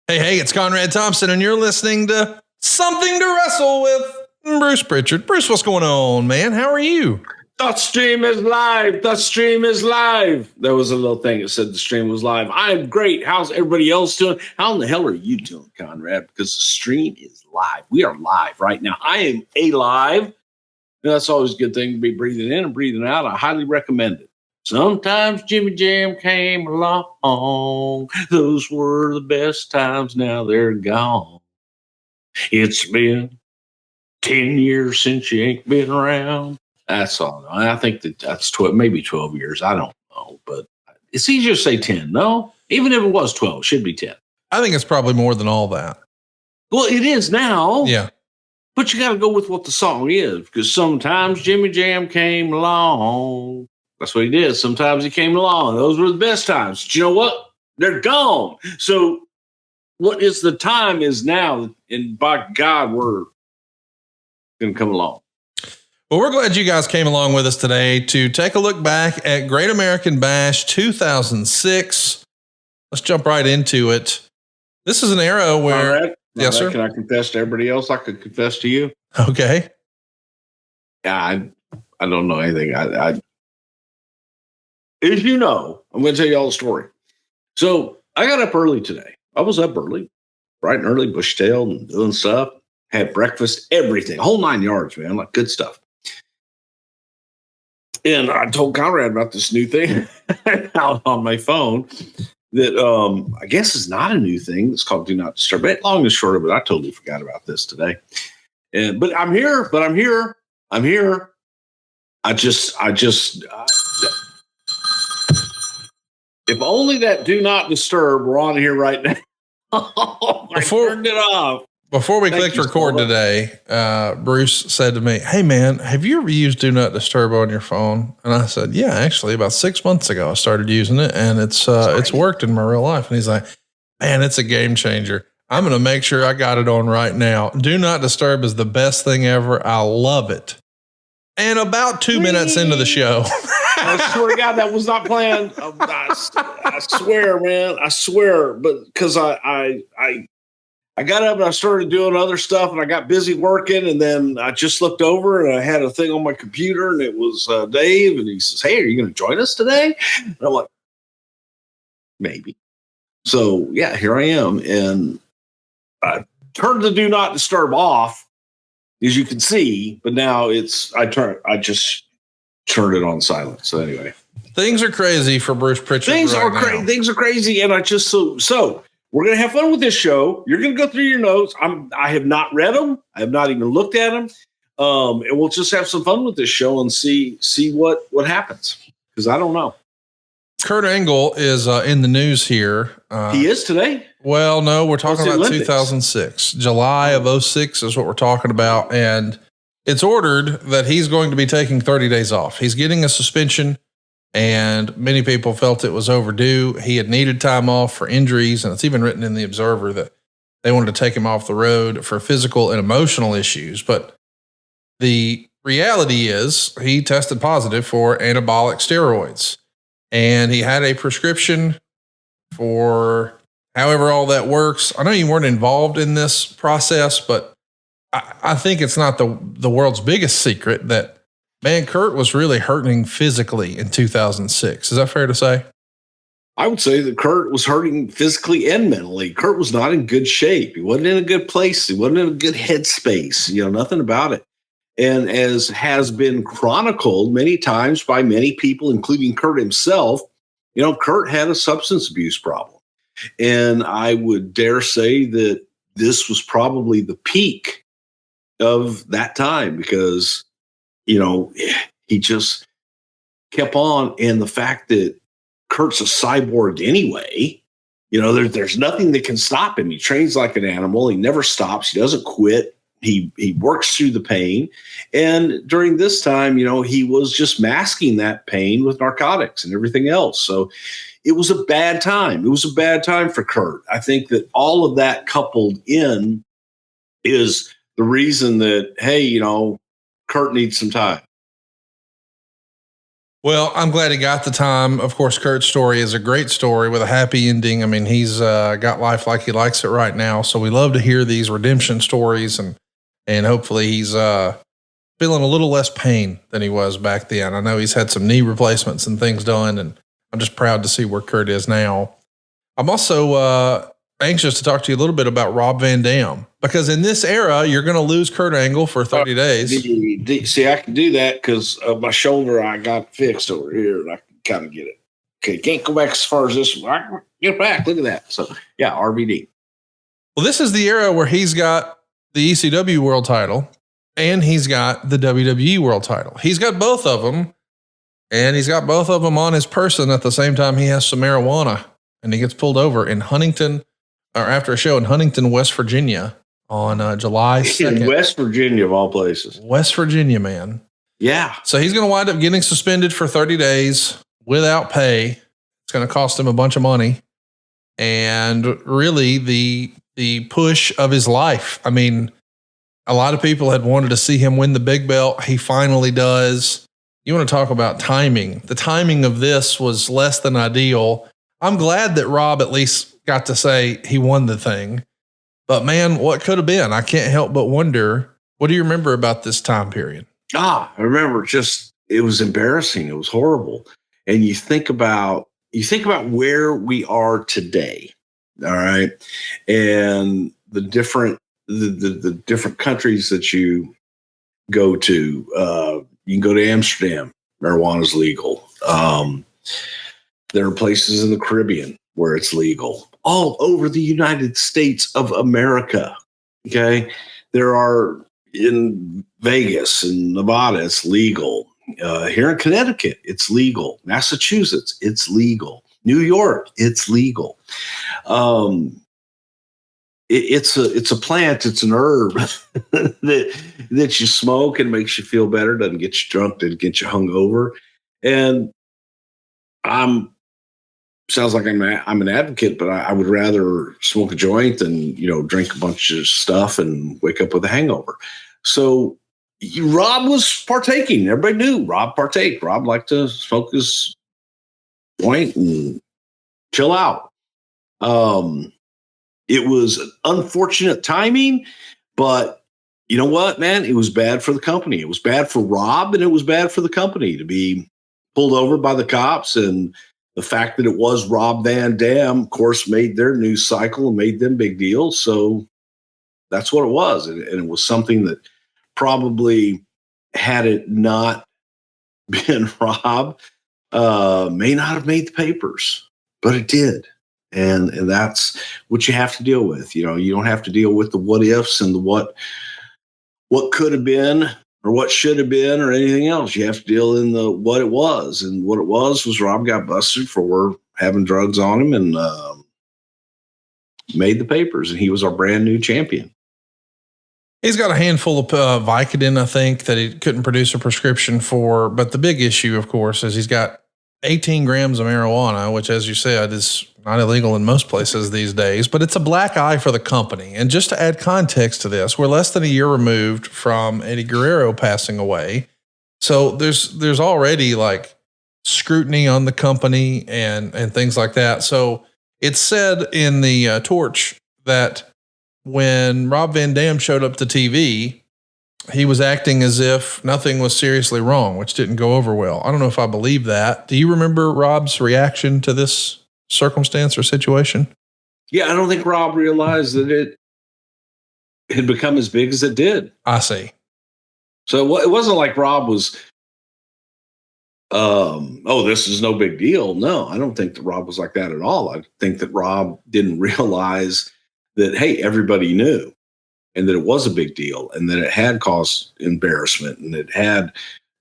Hey, it's Conrad Thompson, and you're listening to Something to Wrestle with Bruce Prichard. Bruce, what's going on, man? How are you? The stream is live. The stream is live. There was a little thing that said the stream was live. I'm great. How's everybody else doing? How in the hell are you doing, Conrad? Because the stream is live. We are live right now. I am alive. That's always a good thing to be breathing in and breathing out. I highly recommend it. Sometimes Jimmy Jam came along. Those were the best times. Now they're gone. It's been 10 years since you ain't been around. That's all. I think that's 12, maybe 12 years. I don't know, but it's easier to say 10. No, even if it was 12, it should be 10. I think it's probably more than all that. Well, it is now. Yeah. But you got to go with what the song is, because sometimes Jimmy Jam came along. That's what he did. Sometimes he came along. Those were the best times. But you know what? They're gone. So what is the time is now, and by God, we're going to come along. Well, we're glad you guys came along with us today to take a look back at Great American Bash 2006. Let's jump right into it. This is an era where... Conrad, yes, sir. Can I confess to everybody else? I could confess to you. Okay. Yeah, I don't know anything. I as you know, I'm going to tell you all the story. So I got up early today. I was up early, bright and early, bush-tailed and doing stuff. Had breakfast, everything, whole 9 yards, man, like good stuff. And I told Conrad about this new thing out on my phone that I guess is not a new thing. It's called Do Not Disturb. Long and short of it, I totally forgot about this today. But I'm here. I just if only that Do Not Disturb were on here right now. I turned it off. Before we clicked record today, Bruce said to me, "Hey man, have you ever used Do Not Disturb on your phone?" And I said, "Yeah, actually about 6 months ago I started using it, and it's worked in my real life." And he's like, "Man, it's a game changer. I'm going to make sure I got it on right now. Do Not Disturb is the best thing ever. I love it." And about 2 minutes into the show, I swear to God, that was not planned. I swear, man, I swear. But because I got up and I started doing other stuff, and I got busy working, and then I just looked over and I had a thing on my computer, and it was Dave, and he says, "Hey, are you going to join us today?" And I'm like, "Maybe." So yeah, here I am, and I turned the Do Not Disturb off, as you can see, but now I just turned it on silent. So anyway, things are crazy for Bruce Prichard. Things are crazy, and I just so we're gonna have fun with this show. You're gonna go through your notes. I have not read them. I have not even looked at them, and we'll just have some fun with this show and see what happens, because I don't know. Kurt Angle is in the news here. He is today. Well, no, we're talking about 2006. July of 06 is what we're talking about. And it's ordered that he's going to be taking 30 days off. He's getting a suspension, and many people felt it was overdue. He had needed time off for injuries, and it's even written in the Observer that they wanted to take him off the road for physical and emotional issues. But the reality is he tested positive for anabolic steroids, and he had a prescription for however all that works. I know you weren't involved in this process, but I think it's not the world's biggest secret that, man, Kurt was really hurting physically in 2006. Is that fair to say? I would say that Kurt was hurting physically and mentally. Kurt was not in good shape. He wasn't in a good place. He wasn't in a good headspace. Nothing about it. And as has been chronicled many times by many people, including Kurt himself, Kurt had a substance abuse problem. And I would dare say that this was probably the peak of that time, because, he just kept on. And the fact that Kurt's a cyborg anyway, there's nothing that can stop him. He trains like an animal. He never stops. He doesn't quit. He works through the pain. And during this time, he was just masking that pain with narcotics and everything else. So it was a bad time. It was a bad time for Kurt. I think that all of that coupled in is the reason that, hey, Kurt needs some time. Well, I'm glad he got the time. Of course, Kurt's story is a great story with a happy ending. I mean, he's got life like he likes it right now. So we love to hear these redemption stories, and hopefully he's feeling a little less pain than he was back then. I know he's had some knee replacements and things done, and I'm just proud to see where Kurt is now. I'm also anxious to talk to you a little bit about Rob Van Dam, because in this era, you're going to lose Kurt Angle for 30 days. See, I can do that because of my shoulder. I got fixed over here, and I can kind of get it. Okay, can't go back as far as this one. Get back. Look at that. So, yeah, RVD. Well, this is the era where he's got the ECW world title and he's got the WWE world title. He's got both of them, and he's got both of them on his person at the same time. He has some marijuana, and he gets pulled over in Huntington, or after a show in Huntington, West Virginia on July 2nd. In West Virginia, of all places. West Virginia, man. Yeah. So he's going to wind up getting suspended for 30 days without pay. It's going to cost him a bunch of money. And really the push of his life. I mean, a lot of people had wanted to see him win the big belt. He finally does. You want to talk about timing. The timing of this was less than ideal. I'm glad that Rob at least got to say he won the thing. But man, what could have been? I can't help but wonder, what do you remember about this time period? I remember it was embarrassing. It was horrible. And you think about where we are today. All right. And the different countries that you go to, you can go to Amsterdam, marijuana's legal. There are places in the Caribbean where it's legal, all over the United States of America. Okay. There are in Vegas and Nevada, it's legal. Here in Connecticut, it's legal. Massachusetts, it's legal. New York, it's legal. It's a plant. It's an herb that you smoke and makes you feel better. Doesn't get you drunk. Doesn't get you hungover. And sounds like I'm an advocate, but I would rather smoke a joint than drink a bunch of stuff and wake up with a hangover. So Rob was partaking. Everybody knew Rob partake. Rob liked to smoke his joint and chill out. It was unfortunate timing, but you know what, man? It was bad for the company. It was bad for Rob, and it was bad for the company to be pulled over by the cops. And the fact that it was Rob Van Dam, of course, made their news cycle and made them big deals. So that's what it was. And it was something that probably, had it not been Rob, may not have made the papers, but it did. And that's what you have to deal with. You don't have to deal with the what ifs and the what could have been or what should have been or anything else. You have to deal in the what it was. And what it was Rob got busted for having drugs on him and made the papers. And he was our brand new champion. He's got a handful of Vicodin, I think, that he couldn't produce a prescription for. But the big issue, of course, is he's got 18 grams of marijuana, which, as you said, is not illegal in most places these days, but it's a black eye for the company. And just to add context to this, we're less than a year removed from Eddie Guerrero passing away. So there's already like scrutiny on the company and things like that. So it's said in the Torch that when Rob Van Dam showed up to TV, he was acting as if nothing was seriously wrong, which didn't go over well. I don't know if I believe that. Do you remember Rob's reaction to this circumstance or situation? Yeah, I don't think Rob realized that it had become as big as it did. I see. So it wasn't like Rob was, this is no big deal. No, I don't think that Rob was like that at all. I think that Rob didn't realize that, hey, everybody knew. And that it was a big deal and that it had caused embarrassment and it had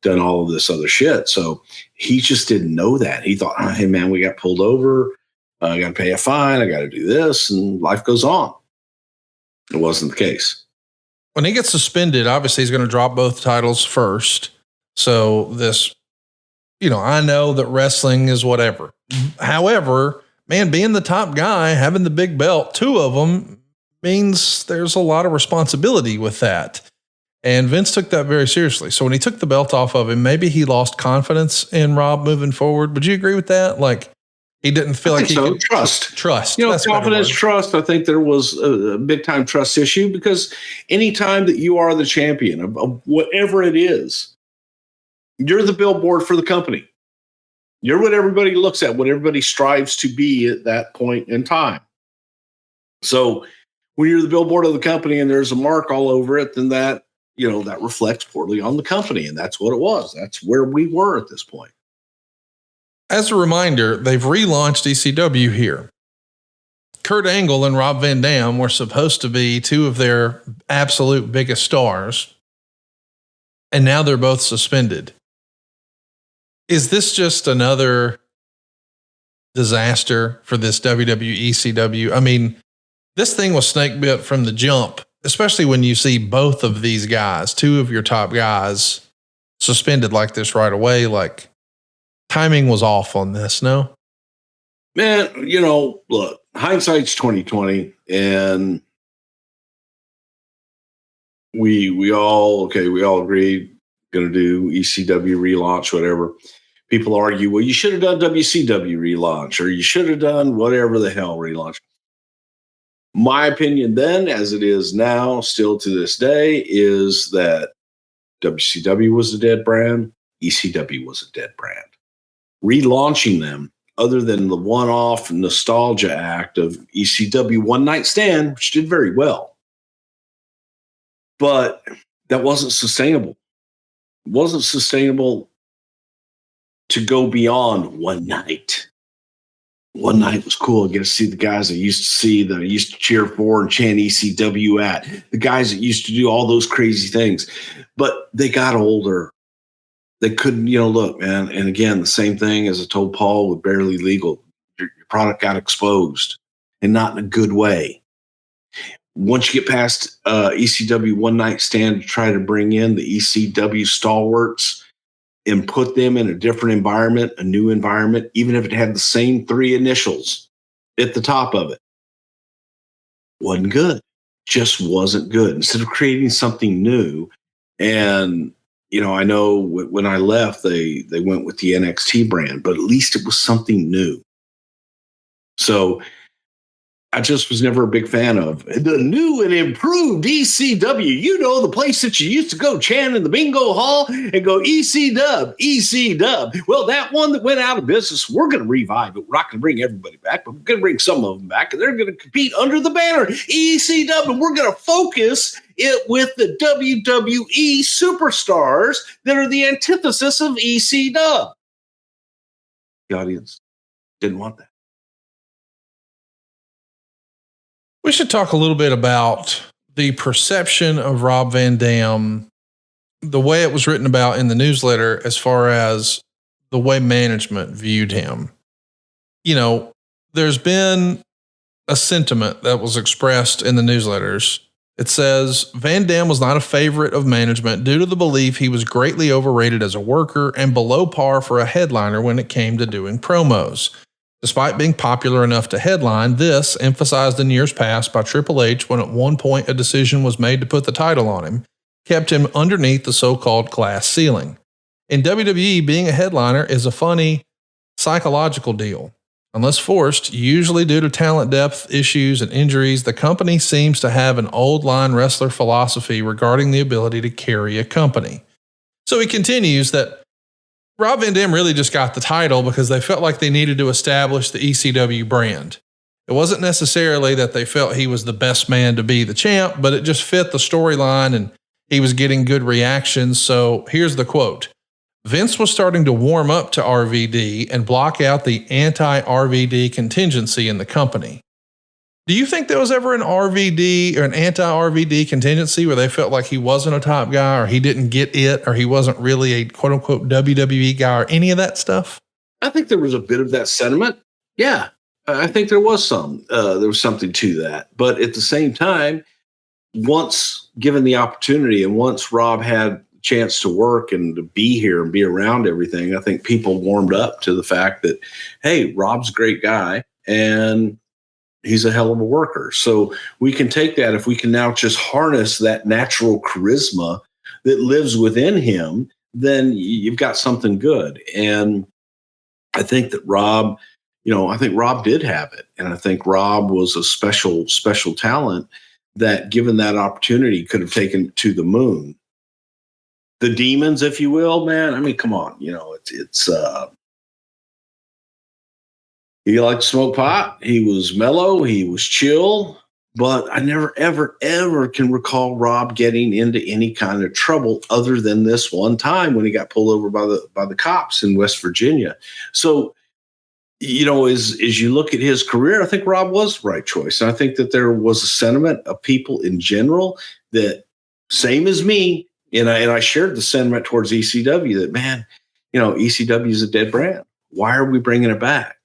done all of this other shit. So he just didn't know that. He thought, hey, man, we got pulled over. I got to pay a fine. I got to do this. And life goes on. It wasn't the case. When he gets suspended, obviously he's going to drop both titles first. So this, I know that wrestling is whatever. However, man, being the top guy, having the big belt, two of them, means there's a lot of responsibility with that. And Vince took that very seriously. So when he took the belt off of him, maybe he lost confidence in Rob moving forward. Would you agree with that? Like he didn't feel like he could trust. Trust. Confidence, trust. I think there was a big time trust issue because anytime that you are the champion of whatever it is, you're the billboard for the company. You're what everybody looks at, what everybody strives to be at that point in time. So when you're the billboard of the company and there's a mark all over it, then that reflects poorly on the company. And that's what it was. That's where we were at this point. As a reminder, they've relaunched ECW here. Kurt Angle and Rob Van Dam were supposed to be two of their absolute biggest stars. And now they're both suspended. Is this just another disaster for this WWE ECW? I mean, this thing was snake bit from the jump, especially when you see both of these guys, two of your top guys, suspended like this right away. Like, timing was off on this, no? Man, look, hindsight's 2020, and we all agreed going to do ECW relaunch, whatever. People argue, well, you should have done WCW relaunch, or you should have done whatever the hell relaunch. My opinion then, as it is now, still to this day, is that WCW was a dead brand. ECW was a dead brand. Relaunching them, other than the one-off nostalgia act of ECW One Night Stand, which did very well, but that wasn't sustainable. It wasn't sustainable to go beyond one night. One night was cool. I get to see the guys I used to see, that I used to cheer for and chant ECW at. The guys that used to do all those crazy things. But they got older. They couldn't, look, man. And again, the same thing as I told Paul with Barely Legal. Your product got exposed, and not in a good way. Once you get past ECW One Night Stand to try to bring in the ECW stalwarts and put them in a different environment, a new environment, even if it had the same three initials at the top of it, wasn't good. Just wasn't good. Instead of creating something new, and I know when I left, they went with the NXT brand, but at least it was something new. So I just was never a big fan of the new and improved ECW. The place that you used to go chant in the bingo hall and go ECW, ECW. Well, that one that went out of business, we're going to revive it. We're not going to bring everybody back, but we're going to bring some of them back, and they're going to compete under the banner ECW. And we're going to focus it with the WWE superstars that are the antithesis of ECW. The audience didn't want that. We should talk a little bit about the perception of Rob Van Dam, the way it was written about in the newsletter, as far as the way management viewed him. There's been a sentiment that was expressed in the newsletters. It says Van Dam was not a favorite of management due to the belief he was greatly overrated as a worker and below par for a headliner when it came to doing promos. Despite being popular enough to headline, this, emphasized in years past by Triple H when at one point a decision was made to put the title on him, kept him underneath the so-called glass ceiling. In WWE, being a headliner is a funny psychological deal. Unless forced, usually due to talent depth issues and injuries, the company seems to have an old line wrestler philosophy regarding the ability to carry a company. So he continues that Rob Van Dam really just got the title because they felt like they needed to establish the ECW brand. It wasn't necessarily that they felt he was the best man to be the champ, but it just fit the storyline and he was getting good reactions. So here's the quote. Vince was starting to warm up to RVD and block out the anti-RVD contingency in the company. Do you think there was ever an RVD or an anti-RVD contingency where they felt like he wasn't a top guy or he didn't get it or he wasn't really a quote-unquote WWE guy or any of that stuff? I think there was a bit of that sentiment. Yeah, I think there was some. There was something to that. But at the same time, once given the opportunity and once Rob had a chance to work and to be here and be around everything, I think people warmed up to the fact that, hey, Rob's a great guy and he's a hell of a worker. So we can take that if we can now just harness that natural charisma that lives within him, then you've got something good. And I think that Rob, I think Rob did have it. And I think Rob was a special talent that, given that opportunity, could have taken it to the moon. The demons, if you will, man. I mean, come on, it's he liked to smoke pot. He was mellow. He was chill. But I never, ever, ever can recall Rob getting into any kind of trouble other than this one time when he got pulled over by the cops in West Virginia. So, as you look at his career, I think Rob was the right choice. And I think that there was a sentiment of people in general that, same as me, and I shared the sentiment towards ECW that, man, ECW is a dead brand. Why are we bringing it back?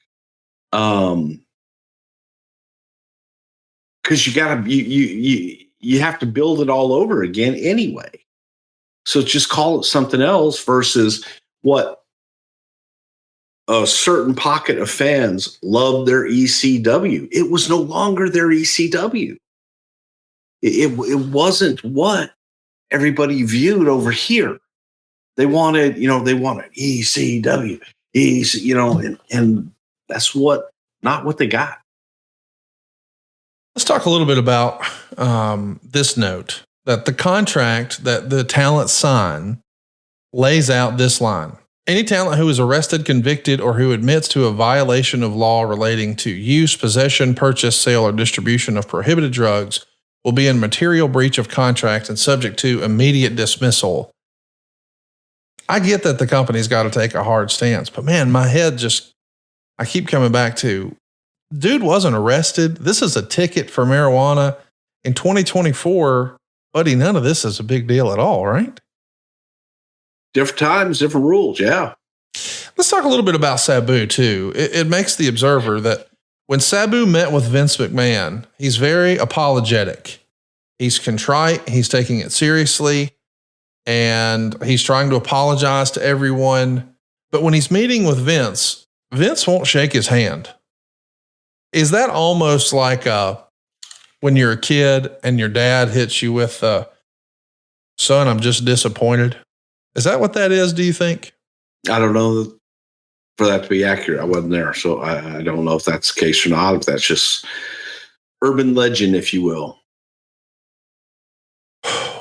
Because you have to build it all over again anyway. So just call it something else versus what a certain pocket of fans loved their ECW. It was no longer their ECW. It wasn't what everybody viewed over here. They wanted ECW, and that's not what they got. Let's talk a little bit about this note, that the contract that the talent sign lays out this line. Any talent who is arrested, convicted, or who admits to a violation of law relating to use, possession, purchase, sale, or distribution of prohibited drugs will be in material breach of contract and subject to immediate dismissal. I get that the company's got to take a hard stance, but man, my head I keep coming back to, dude wasn't arrested. This is a ticket for marijuana in 2024, buddy. None of this is a big deal at all, right? Different times, different rules. Yeah. Let's talk a little bit about Sabu too. It makes the observer that when Sabu met with Vince McMahon, he's very apologetic. He's contrite. He's taking it seriously, and he's trying to apologize to everyone. But when he's meeting with Vince won't shake his hand. Is that almost like when you're a kid and your dad hits you with, son, I'm just disappointed? Is that what that is, do you think? I don't know for that to be accurate. I wasn't there, so I don't know if that's the case or not, if that's just urban legend, if you will.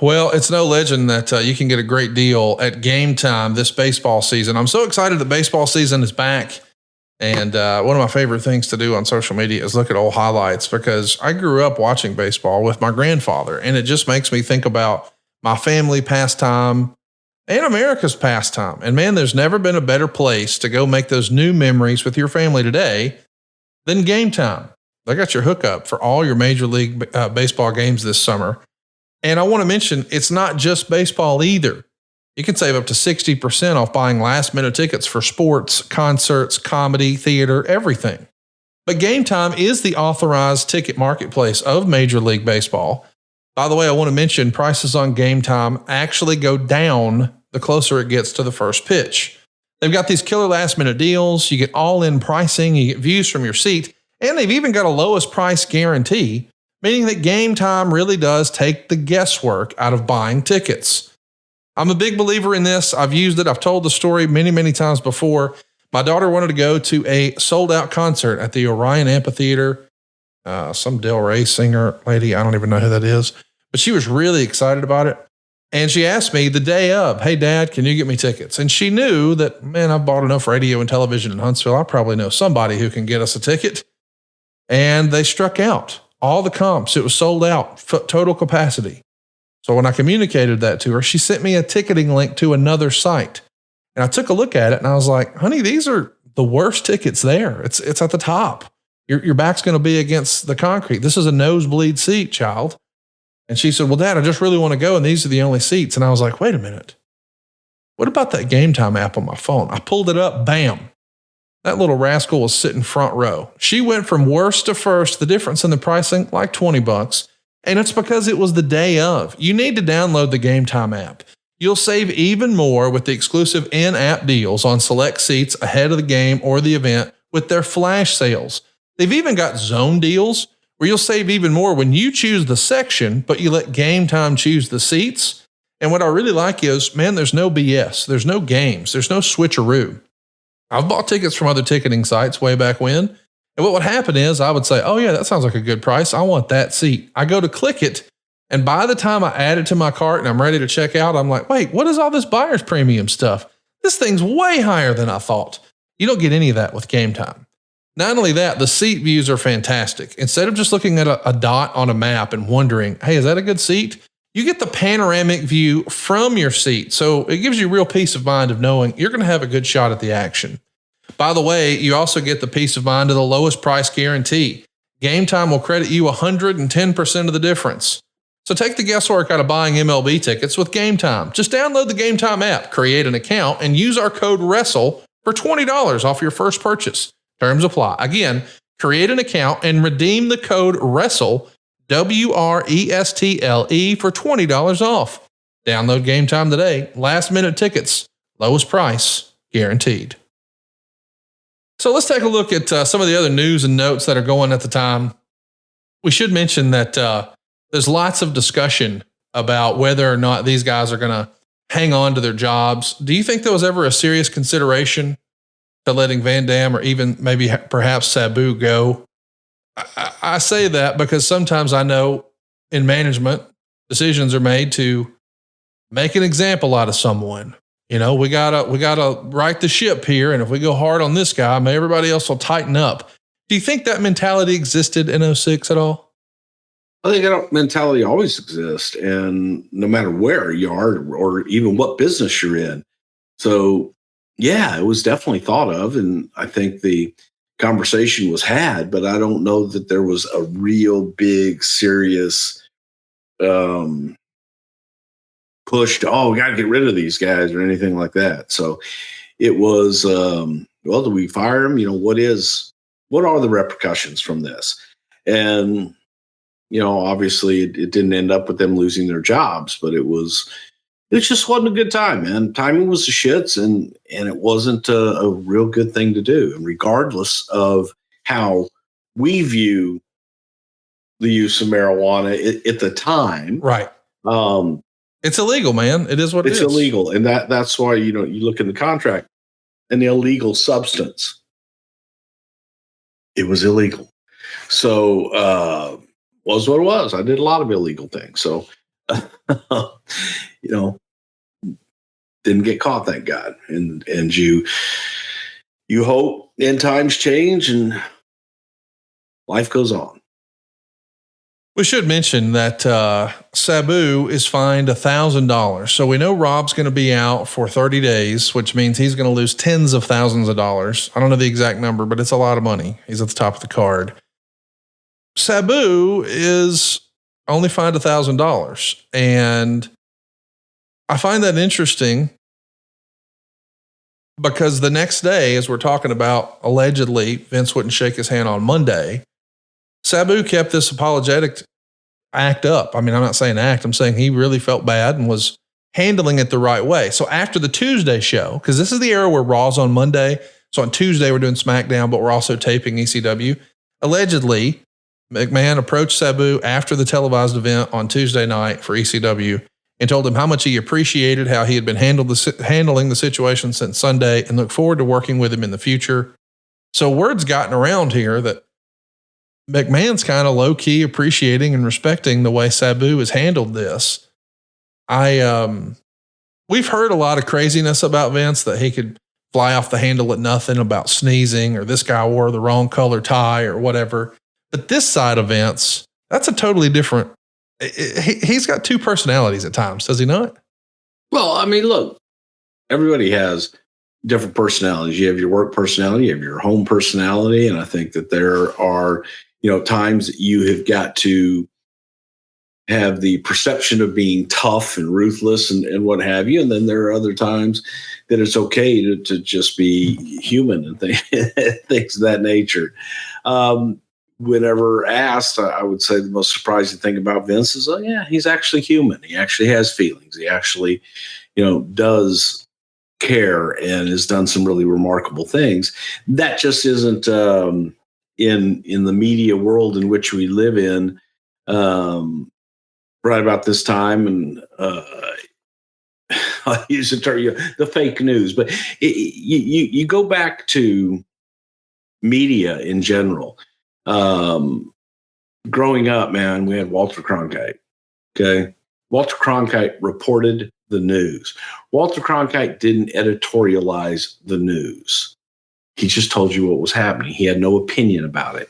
Well, it's no legend that you can get a great deal at GameTime this baseball season. I'm so excited that baseball season is back. And one of my favorite things to do on social media is look at old highlights, because I grew up watching baseball with my grandfather, and it just makes me think about my family pastime and America's pastime. And man, there's never been a better place to go make those new memories with your family today than GameTime. They got your hookup for all your Major League Baseball games this summer. And I want to mention, it's not just baseball either. You can save up to 60% off buying last-minute tickets for sports, concerts, comedy, theater, everything. But GameTime is the authorized ticket marketplace of Major League Baseball. By the way, I want to mention prices on GameTime actually go down the closer it gets to the first pitch. They've got these killer last-minute deals. You get all-in pricing. You get views from your seat. And they've even got a lowest price guarantee, meaning that GameTime really does take the guesswork out of buying tickets. I'm a big believer in this. I've used it. I've told the story many, many times before. My daughter wanted to go to a sold-out concert at the Orion Amphitheater. Some Del Rey singer lady, I don't even know who that is, but she was really excited about it. And she asked me the day of, hey, Dad, can you get me tickets? And she knew that, man, I've bought enough radio and television in Huntsville. I probably know somebody who can get us a ticket. And they struck out. All the comps, it was sold out, total capacity. So when I communicated that to her, she sent me a ticketing link to another site. And I took a look at it and I was like, honey, these are the worst tickets there. It's at the top. Your back's going to be against the concrete. This is a nosebleed seat, child. And she said, well, Dad, I just really want to go, and these are the only seats. And I was like, wait a minute. What about that GameTime app on my phone? I pulled it up, bam. That little rascal was sitting front row. She went from worst to first, the difference in the pricing, like $20. And it's because it was the day of. You need to download the GameTime app. You'll save even more with the exclusive in-app deals on select seats ahead of the game or the event with their flash sales. They've even got zone deals where you'll save even more when you choose the section, but you let GameTime choose the seats. And what I really like is, man, there's no BS. There's no games. There's no switcheroo. I've bought tickets from other ticketing sites way back when. And what would happen is I would say, oh yeah, that sounds like a good price. I want that seat. I go to click it. And by the time I add it to my cart and I'm ready to check out, I'm like, wait, what is all this buyer's premium stuff? This thing's way higher than I thought. You don't get any of that with GameTime. Not only that, the seat views are fantastic. Instead of just looking at a dot on a map and wondering, hey, is that a good seat? You get the panoramic view from your seat. So it gives you real peace of mind of knowing you're going to have a good shot at the action. By the way, you also get the peace of mind of the lowest price guarantee. GameTime will credit you 110% of the difference. So take the guesswork out of buying MLB tickets with GameTime. Just download the GameTime app, create an account, and use our code WRESTLE for $20 off your first purchase. Terms apply. Again, create an account and redeem the code WRESTLE, WRESTLE, for $20 off. Download GameTime today. Last minute tickets, lowest price guaranteed. So let's take a look at some of the other news and notes that are going at the time. We should mention that there's lots of discussion about whether or not these guys are going to hang on to their jobs. Do you think there was ever a serious consideration to letting Van Dam or even maybe perhaps Sabu go? I say that because sometimes I know in management, decisions are made to make an example out of someone. You know, we gotta right the ship here. And if we go hard on this guy, maybe everybody else will tighten up. Do you think that mentality existed in 06 at all? I think that mentality always exists, and no matter where you are or even what business you're in. So yeah, it was definitely thought of. And I think the conversation was had, but I don't know that there was a real big, serious, push to, we got to get rid of these guys or anything like that. So it was, well, do we fire them? You know, what are the repercussions from this? And, you know, obviously it didn't end up with them losing their jobs, but it just wasn't a good time, man. Timing was the shits, and it wasn't a real good thing to do. And regardless of how we view the use of marijuana at the time, right? It's illegal, man. It is what it is. It's illegal. And that's why, you know, you look in the contract, an illegal substance. It was illegal. So, was what it was. I did a lot of illegal things. So, you know, didn't get caught, thank God. And you hope end times change and life goes on. We should mention that Sabu is fined $1,000. So we know Rob's going to be out for 30 days, which means he's going to lose tens of thousands of dollars. I don't know the exact number, but it's a lot of money. He's at the top of the card. Sabu is only fined $1,000. And I find that interesting because the next day, as we're talking about, allegedly, Vince wouldn't shake his hand on Monday. Sabu kept this apologetic act up. I mean, I'm not saying act. I'm saying he really felt bad and was handling it the right way. So after the Tuesday show, because this is the era where Raw's on Monday. So on Tuesday, we're doing Smackdown, but we're also taping ECW. Allegedly, McMahon approached Sabu after the televised event on Tuesday night for ECW and told him how much he appreciated how he had been handling the situation since Sunday and looked forward to working with him in the future. So word's gotten around here that McMahon's kind of low key appreciating and respecting the way Sabu has handled this. We've heard a lot of craziness about Vince, that he could fly off the handle at nothing about sneezing, or this guy wore the wrong color tie or whatever. But this side of Vince, that's a totally different. He's got two personalities at times, does he not? Well, I mean, look, everybody has different personalities. You have your work personality, you have your home personality. And I think that there are, you know, times that you have got to have the perception of being tough and ruthless and what have you. And then there are other times that it's okay to just be human and things of that nature. Whenever asked, I would say the most surprising thing about Vince is, he's actually human. He actually has feelings. He actually, you know, does care and has done some really remarkable things. That just isn't in the media world in which we live in right about this time. And I'll use the term, the fake news. But you go back to media in general. Growing up, man, we had Walter Cronkite. Okay. Walter Cronkite reported the news. Walter Cronkite didn't editorialize the news. He just told you what was happening. He had no opinion about it.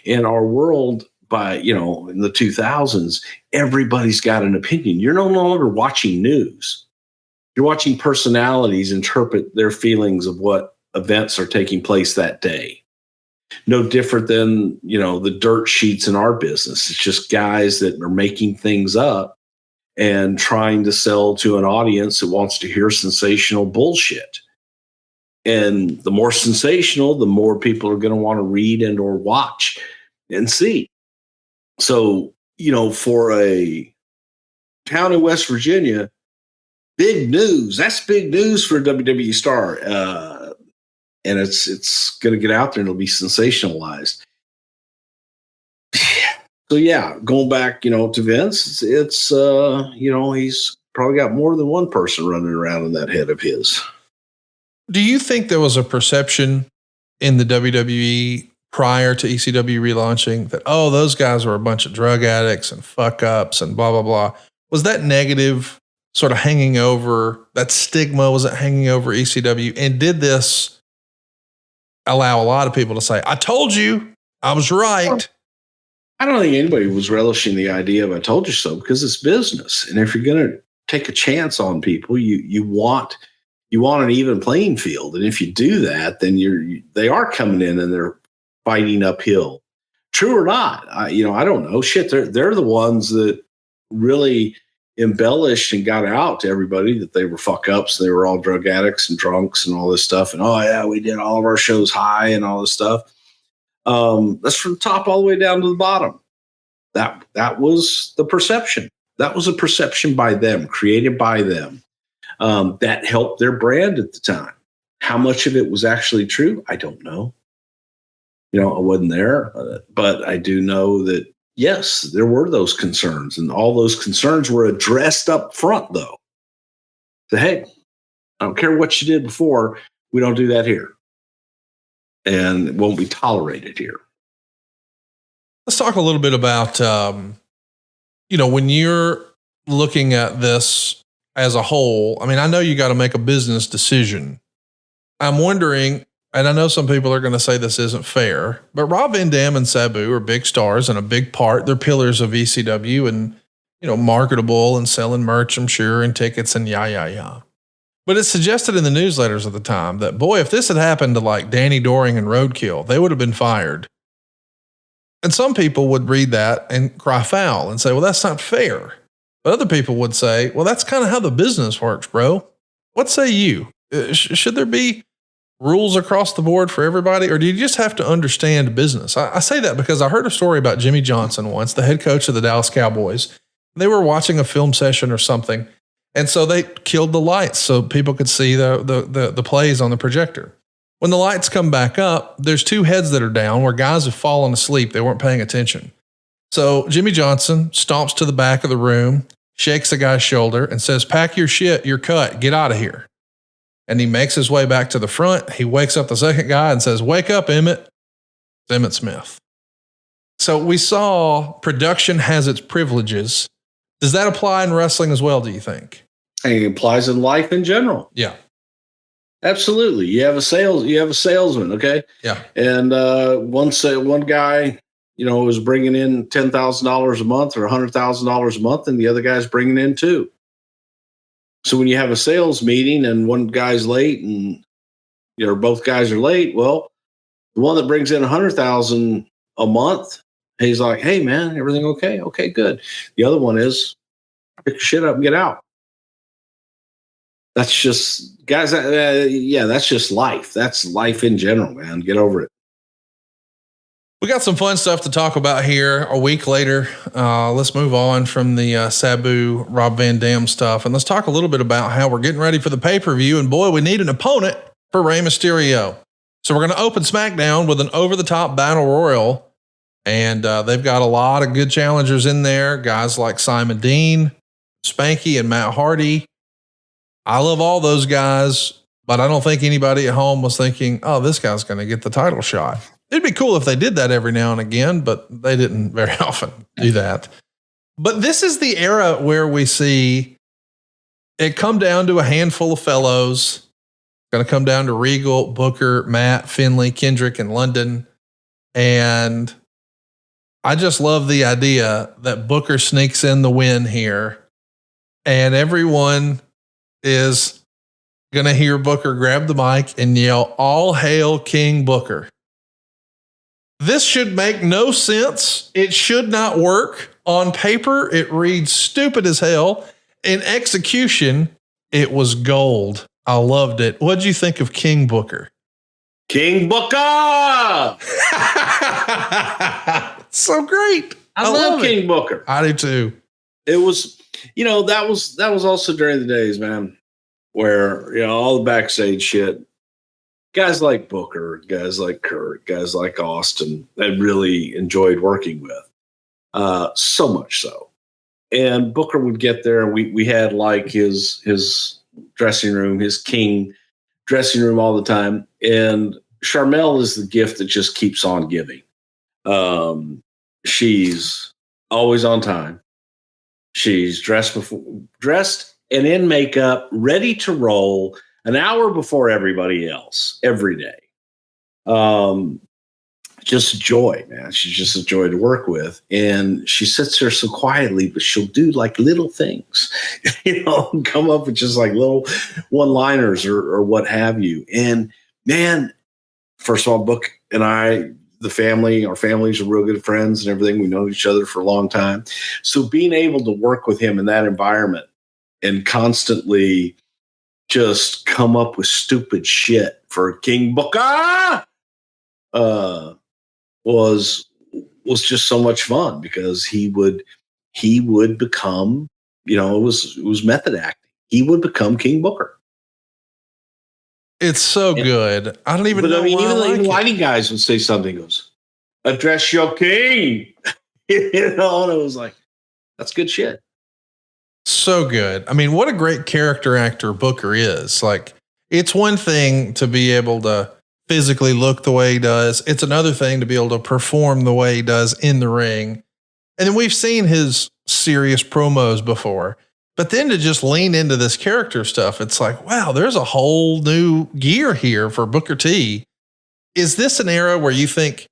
In our world, in the 2000s, everybody's got an opinion. You're no longer watching news. You're watching personalities interpret their feelings of what events are taking place that day. No different than, the dirt sheets in our business. It's just guys that are making things up and trying to sell to an audience that wants to hear sensational bullshit. And the more sensational, the more people are going to want to read and or watch and see. So, for a town in West Virginia, big news. That's big news for a WWE star. And it's going to get out there and it'll be sensationalized. So yeah, going back, to Vince, it's he's probably got more than one person running around in that head of his. Do you think there was a perception in the WWE prior to ECW relaunching that, those guys were a bunch of drug addicts and fuck ups and blah, blah, blah? Was that negative sort of hanging over, that stigma, was it hanging over ECW? And did this allow a lot of people to say, I told you, I was right? I don't think anybody was relishing the idea of I told you so, because it's business. And if you're going to take a chance on people, you want an even playing field. And if you do that, then they are coming in and they're fighting uphill. True or not, I don't know. Shit, they're the ones that really embellished and got out to everybody that they were fuck ups. They were all drug addicts and drunks and all this stuff. And we did all of our shows high and all this stuff. That's from the top all the way down to the bottom. That was the perception. That was a perception by them, created by them. That helped their brand at the time. How much of it was actually true? I don't know. I wasn't there, but I do know that, yes, there were those concerns, and all those concerns were addressed up front, though. So, hey, I don't care what you did before. We don't do that here. And it won't be tolerated here. Let's talk a little bit about, when you're looking at this as a whole. I mean, I know you got to make a business decision. I'm wondering, and I know some people are going to say this isn't fair, but Rob Van Dam and Sabu are big stars and a big part. They're pillars of ECW and, marketable and selling merch, I'm sure, and tickets and yeah. But it's suggested in the newsletters at the time that, boy, if this had happened to like Danny Doring and Roadkill, they would have been fired. And some people would read that and cry foul and say, well, that's not fair. But other people would say, well, that's kind of how the business works, bro. What say you? Should there be rules across the board for everybody, or do you just have to understand business? I say that because I heard a story about Jimmy Johnson once, the head coach of the Dallas Cowboys. They were watching a film session or something, and so they killed the lights so people could see the plays on the projector. When the lights come back up, there's two heads that are down where guys have fallen asleep. They weren't paying attention. So Jimmy Johnson stomps to the back of the room, shakes the guy's shoulder, and says, pack your shit, you're cut, get out of here. And he makes his way back to the front. He wakes up the second guy and says, wake up, Emmett. It's Emmett Smith. So we saw production has its privileges. Does that apply in wrestling as well, do you think? It applies in life in general. Yeah. Absolutely. You have a salesman, okay? Yeah. And one guy, is bringing in $10,000 a month or $100,000 a month, and the other guy's bringing in $2. So when you have a sales meeting and one guy's late and both guys are late, well, the one that brings in $100,000 a month, he's like, "Hey man, everything okay? Okay, good." The other one is, pick your shit up and get out. That's just, guys. That's just life. That's life in general, man. Get over it. We got some fun stuff to talk about here a week later. Let's move on from the Sabu, Rob Van Dam stuff, and let's talk a little bit about how we're getting ready for the pay-per-view. And boy, we need an opponent for Rey Mysterio. So we're going to open Smackdown with an over-the-top battle royal, and they've got a lot of good challengers in there. Guys like Simon Dean, Spanky, and Matt Hardy. I love all those guys, but I don't think anybody at home was thinking, oh, this guy's going to get the title shot. It'd be cool if they did that every now and again, but they didn't very often do that. But this is the era where we see it come down to a handful of fellows. It's going to come down to Regal, Booker, Matt, Finlay, Kendrick, and London. And I just love the idea that Booker sneaks in the win here, and everyone is going to hear Booker grab the mic and yell, "All hail King Booker." This should make no sense. It should not work. On paper, it reads stupid as hell. In execution, it was gold. I loved it. What'd you think of King Booker? King Booker! So great. I love King Booker. I do too. It was, that was also during the days, man, where, all the backstage shit, guys like Booker, guys like Kurt, guys like Austin, I really enjoyed working with. So much so. And Booker would get there, and we had like his dressing room, his king dressing room all the time. And Charmel is the gift that just keeps on giving. She's always on time. She's dressed and in makeup, ready to roll an hour before everybody else every day. Just a joy, man. She's just a joy to work with. And she sits there so quietly, but she'll do like little things, come up with just like little one-liners or what have you. And man, first of all, Book and I, our families are real good friends and everything. We know each other for a long time. So being able to work with him in that environment and constantly just come up with stupid shit for King Booker, was just so much fun, because he would become, it was method acting. He would become King Booker. It's so good. I don't even know why even lighting guys would say something, goes, "Address your king." And it was like, that's good shit. So good. I mean, what a great character actor Booker is. Like, it's one thing to be able to physically look the way he does. It's another thing to be able to perform the way he does in the ring. And then we've seen his serious promos before, but then to just lean into this character stuff, it's like, wow, there's a whole new gear here for Booker T. Is this an era where you think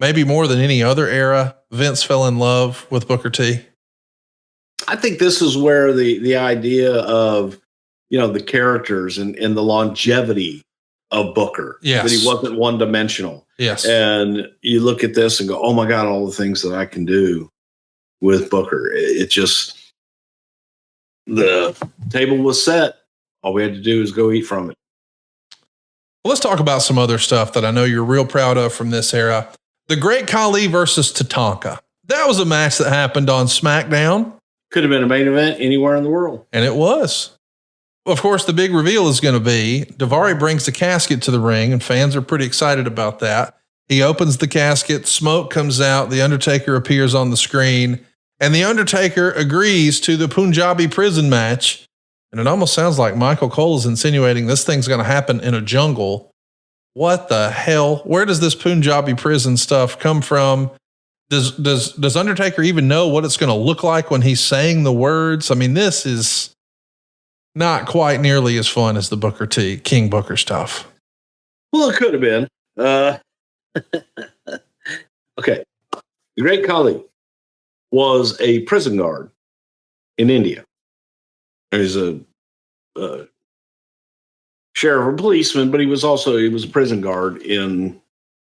maybe more than any other era, Vince fell in love with Booker T? I think this is where the idea of, the characters and the longevity of Booker, yes, that he wasn't one dimensional. Yes. And you look at this and go, oh my God, all the things that I can do with Booker. It just, the table was set. All we had to do is go eat from it. Well, let's talk about some other stuff that I know you're real proud of from this era. The Great Khali versus Tatanka. That was a match that happened on SmackDown. Could have been a main event anywhere in the world. And it was. Of course, the big reveal is going to be Daivari brings the casket to the ring, and fans are pretty excited about that. He opens the casket, smoke comes out, the Undertaker appears on the screen, and the Undertaker agrees to the Punjabi prison match. And it almost sounds like Michael Cole is insinuating this thing's going to happen in a jungle. What the hell? Where does this Punjabi prison stuff come from? Does Undertaker even know what it's going to look like when he's saying the words? I mean, this is not quite nearly as fun as the Booker T, King Booker stuff. Well, it could have been. Okay. The Great Khali was a prison guard in India. He's a sheriff or policeman, but he was a prison guard in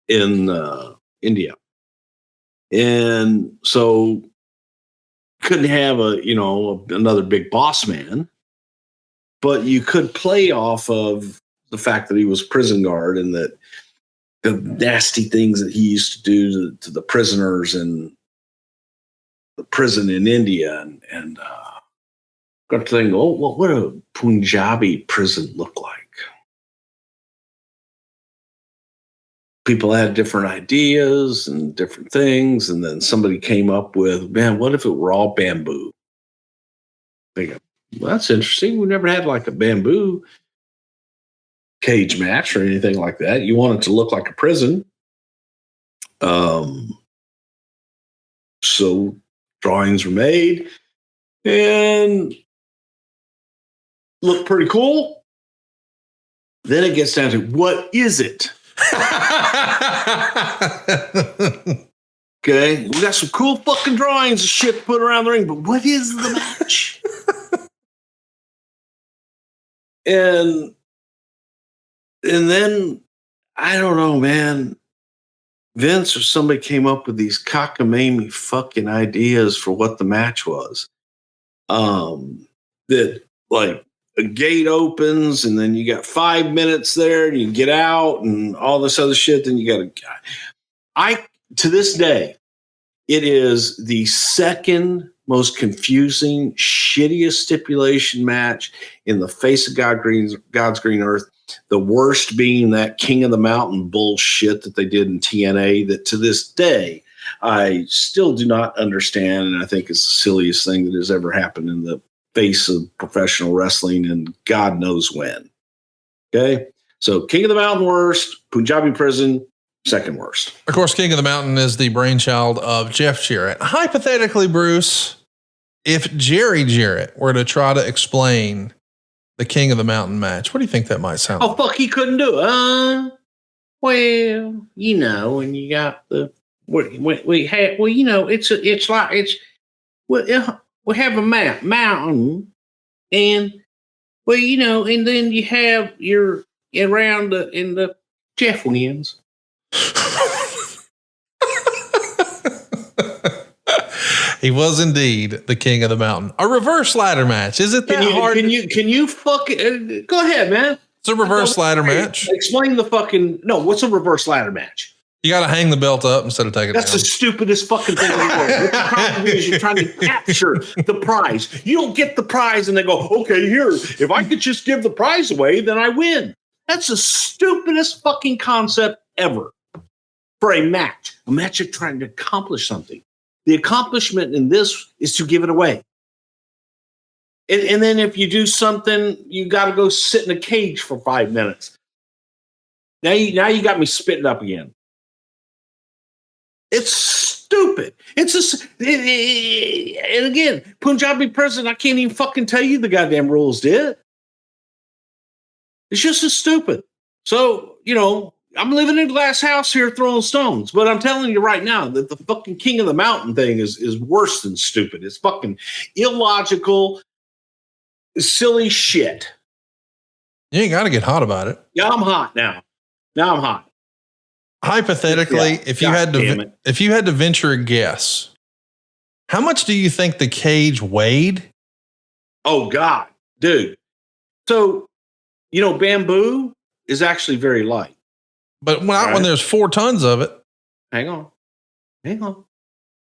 India. And so couldn't have another big boss man, but you could play off of the fact that he was prison guard and that the nasty things that he used to do to the prisoners in the prison in India, and got to think, oh, what would a Punjabi prison look like? People had different ideas and different things, and then somebody came up with, man, what if it were all bamboo? Well, that's interesting. We never had like a bamboo cage match or anything like that. You want it to look like a prison. So drawings were made and look pretty cool. Then it gets down to, what is it? Okay, we got some cool fucking drawings of shit to put around the ring, but what is the match? and then I don't know, man. Vince or somebody came up with these cockamamie fucking ideas for what the match was. That like a gate opens and then you got 5 minutes there and you get out and all this other shit. Then you got to, to this day, it is the second most confusing, shittiest stipulation match in the face of God's green earth. The worst being that King of the Mountain bullshit that they did in TNA that to this day, I still do not understand. And I think it's the silliest thing that has ever happened in the face of professional wrestling and God knows when. Okay. So King of the Mountain worst, Punjabi Prison, second worst. Of course, King of the Mountain is the brainchild of Jeff Jarrett. Hypothetically, Bruce, if Jerry Jarrett were to try to explain the King of the Mountain match, what do you think that might sound like? Oh, fuck, he couldn't do it. Well, you know, when you got the, we have, well, you know, we have a mountain and, well, you know, and then you have your around in the Jeff wins. He was indeed the King of the Mountain. A reverse ladder match. Is it that hard? Can you fucking go ahead, man? It's a reverse ladder match. Explain the fucking what's a reverse ladder match? You got to hang the belt up instead of taking it down. That's the stupidest fucking thing in the world. What you're trying to do is you're trying to capture the prize. You don't get the prize and they go, okay, here, if I could just give the prize away, then I win. That's the stupidest fucking concept ever for a match. A match you're trying to accomplish something. The accomplishment in this is to give it away. And then if you do something, you got to go sit in a cage for 5 minutes. Now you got me spitting up again. It's stupid. And again, Punjabi Prison, I can't even fucking tell you the goddamn rules, did. It's just as stupid. So, you know, I'm living in a glass house here throwing stones, but I'm telling you right now that the fucking King of the Mountain thing is worse than stupid. It's fucking illogical, silly shit. You ain't got to get hot about it. Yeah, I'm hot now. Now I'm hot. Hypothetically, if you had to venture a guess, how much do you think the cage weighed? Oh God, dude. So, you know, bamboo is actually very light. But when there's 4 tons of it. Hang on. This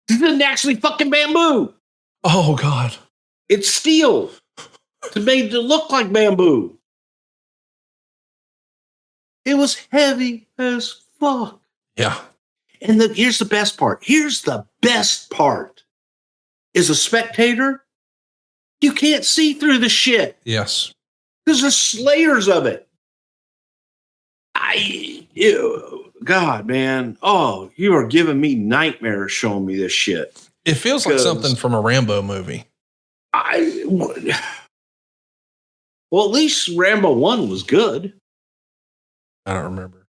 isn't actually fucking bamboo. Oh God. It's steel. It's made to look like bamboo. It was heavy as fuck. Yeah. And here's the best part. As a spectator, you can't see through the shit. Yes. Because there's layers of it. God, man. Oh, you are giving me nightmares showing me this shit. It feels like something from a Rambo movie. Well, at least Rambo 1 was good. I don't remember.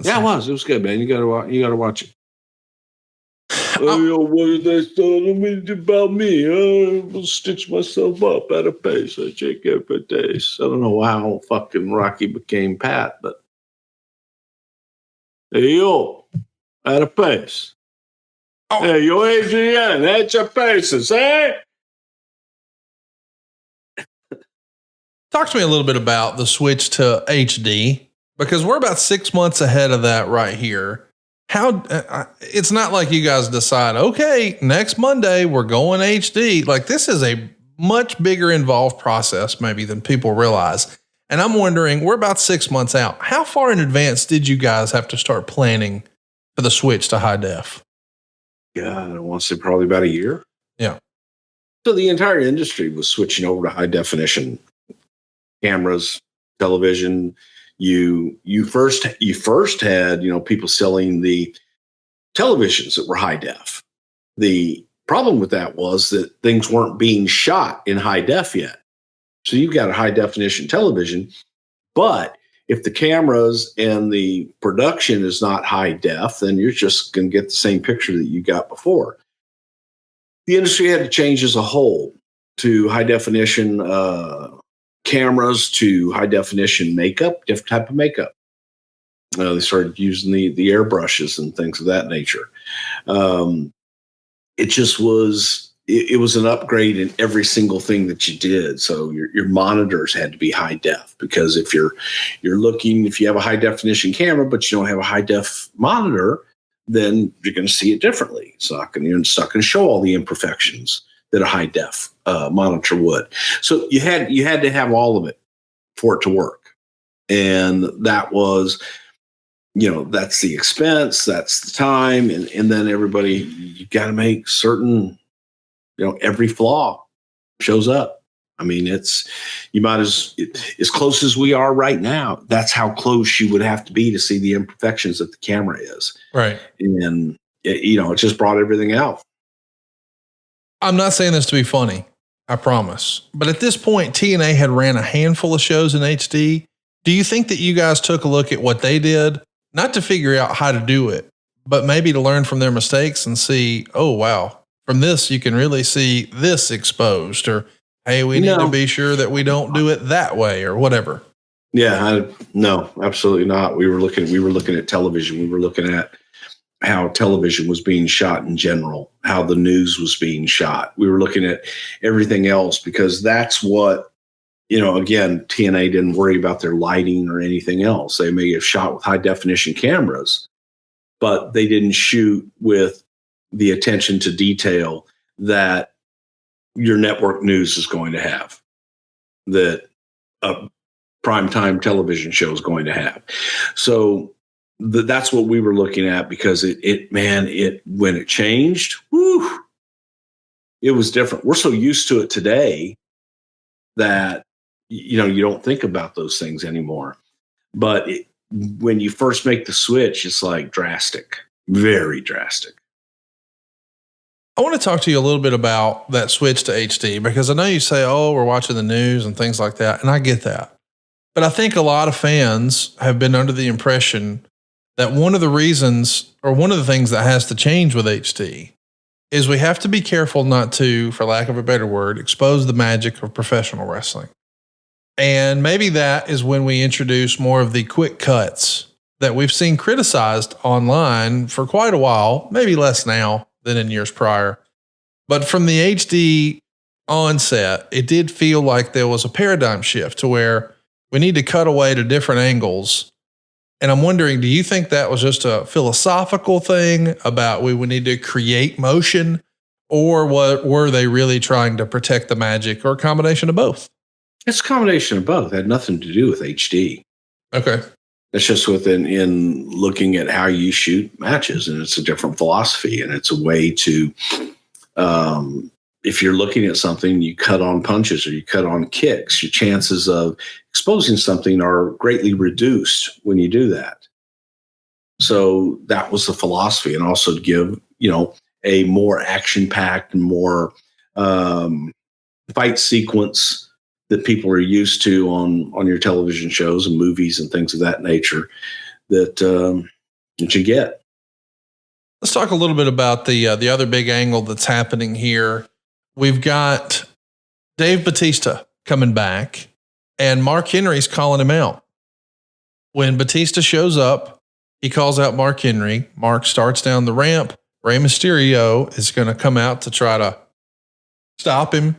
Yeah, it was. It was good, man. You gotta watch it. What is that telling about me? I'll stitch myself up at a pace. I check every day. I don't know how fucking Rocky became Pat, but hey, yo, at a pace. Oh. Hey, yo, Adrian, at your paces, eh? Talk to me a little bit about the switch to HD, because we're about 6 months ahead of that right here. It's not like you guys decide, okay, next Monday we're going HD. Like, this is a much bigger involved process maybe than people realize. And I'm wondering, we're about 6 months out. How far in advance did you guys have to start planning for the switch to high def? Yeah, I want to say probably about a year. Yeah. So the entire industry was switching over to high definition cameras, television. You first had, people selling the televisions that were high def. The problem with that was that things weren't being shot in high def yet. So you've got a high definition television, but if the cameras and the production is not high def, then you're just going to get the same picture that you got before. The industry had to change as a whole to high definition cameras, to high definition makeup, different type of makeup. They started using the airbrushes and things of that nature. It just was. It was an upgrade in every single thing that you did. So your monitors had to be high def, because if you have a high definition camera, but you don't have a high def monitor, then you're going to see it differently. It's not going to show all the imperfections that a high def monitor would. So you had to have all of it for it to work. And that was, that's the expense, that's the time. And then you got to make certain, every flaw shows up. I mean, as close as we are right now, that's how close you would have to be to see the imperfections that the camera is. Right. And, it just brought everything out. I'm not saying this to be funny, I promise. But at this point, TNA had ran a handful of shows in HD. Do you think that you guys took a look at what they did, not to figure out how to do it, but maybe to learn from their mistakes and see, oh, wow, from this, you can really see this exposed, or, hey, we need to be sure that we don't do it that way, or whatever? Yeah, no, absolutely not. We were looking at television. We were looking at how television was being shot in general, how the news was being shot. We were looking at everything else, because that's what, again, TNA didn't worry about their lighting or anything else. They may have shot with high definition cameras, but they didn't shoot with the attention to detail that your network news is going to have, that a primetime television show is going to have. So that's what we were looking at, because when it changed, whew, it was different. We're so used to it today that, you don't think about those things anymore. But when you first make the switch, it's like drastic, very drastic. I want to talk to you a little bit about that switch to HD, because I know you say, oh, we're watching the news and things like that. And I get that. But I think a lot of fans have been under the impression that one of the reasons, or one of the things that has to change with HD, is we have to be careful not to, for lack of a better word, expose the magic of professional wrestling. And maybe that is when we introduce more of the quick cuts that we've seen criticized online for quite a while, maybe less now than in years prior. But from the HD onset, it did feel like there was a paradigm shift to where we need to cut away to different angles. And I'm wondering, do you think that was just a philosophical thing about we would need to create motion, or were they really trying to protect the magic, or a combination of both? It's a combination of both. It had nothing to do with HD. Okay. It's just in looking at how you shoot matches, and it's a different philosophy, and it's a way to, if you're looking at something, you cut on punches or you cut on kicks, your chances of exposing something are greatly reduced when you do that. So that was the philosophy, and also to give, a more action-packed and more fight sequence that people are used to on your television shows and movies and things of that nature that you get. Let's talk a little bit about the other big angle that's happening here. We've got Dave Batista coming back, and Mark Henry's calling him out. When Batista shows up, he calls out Mark Henry. Mark starts down the ramp. Rey Mysterio is going to come out to try to stop him.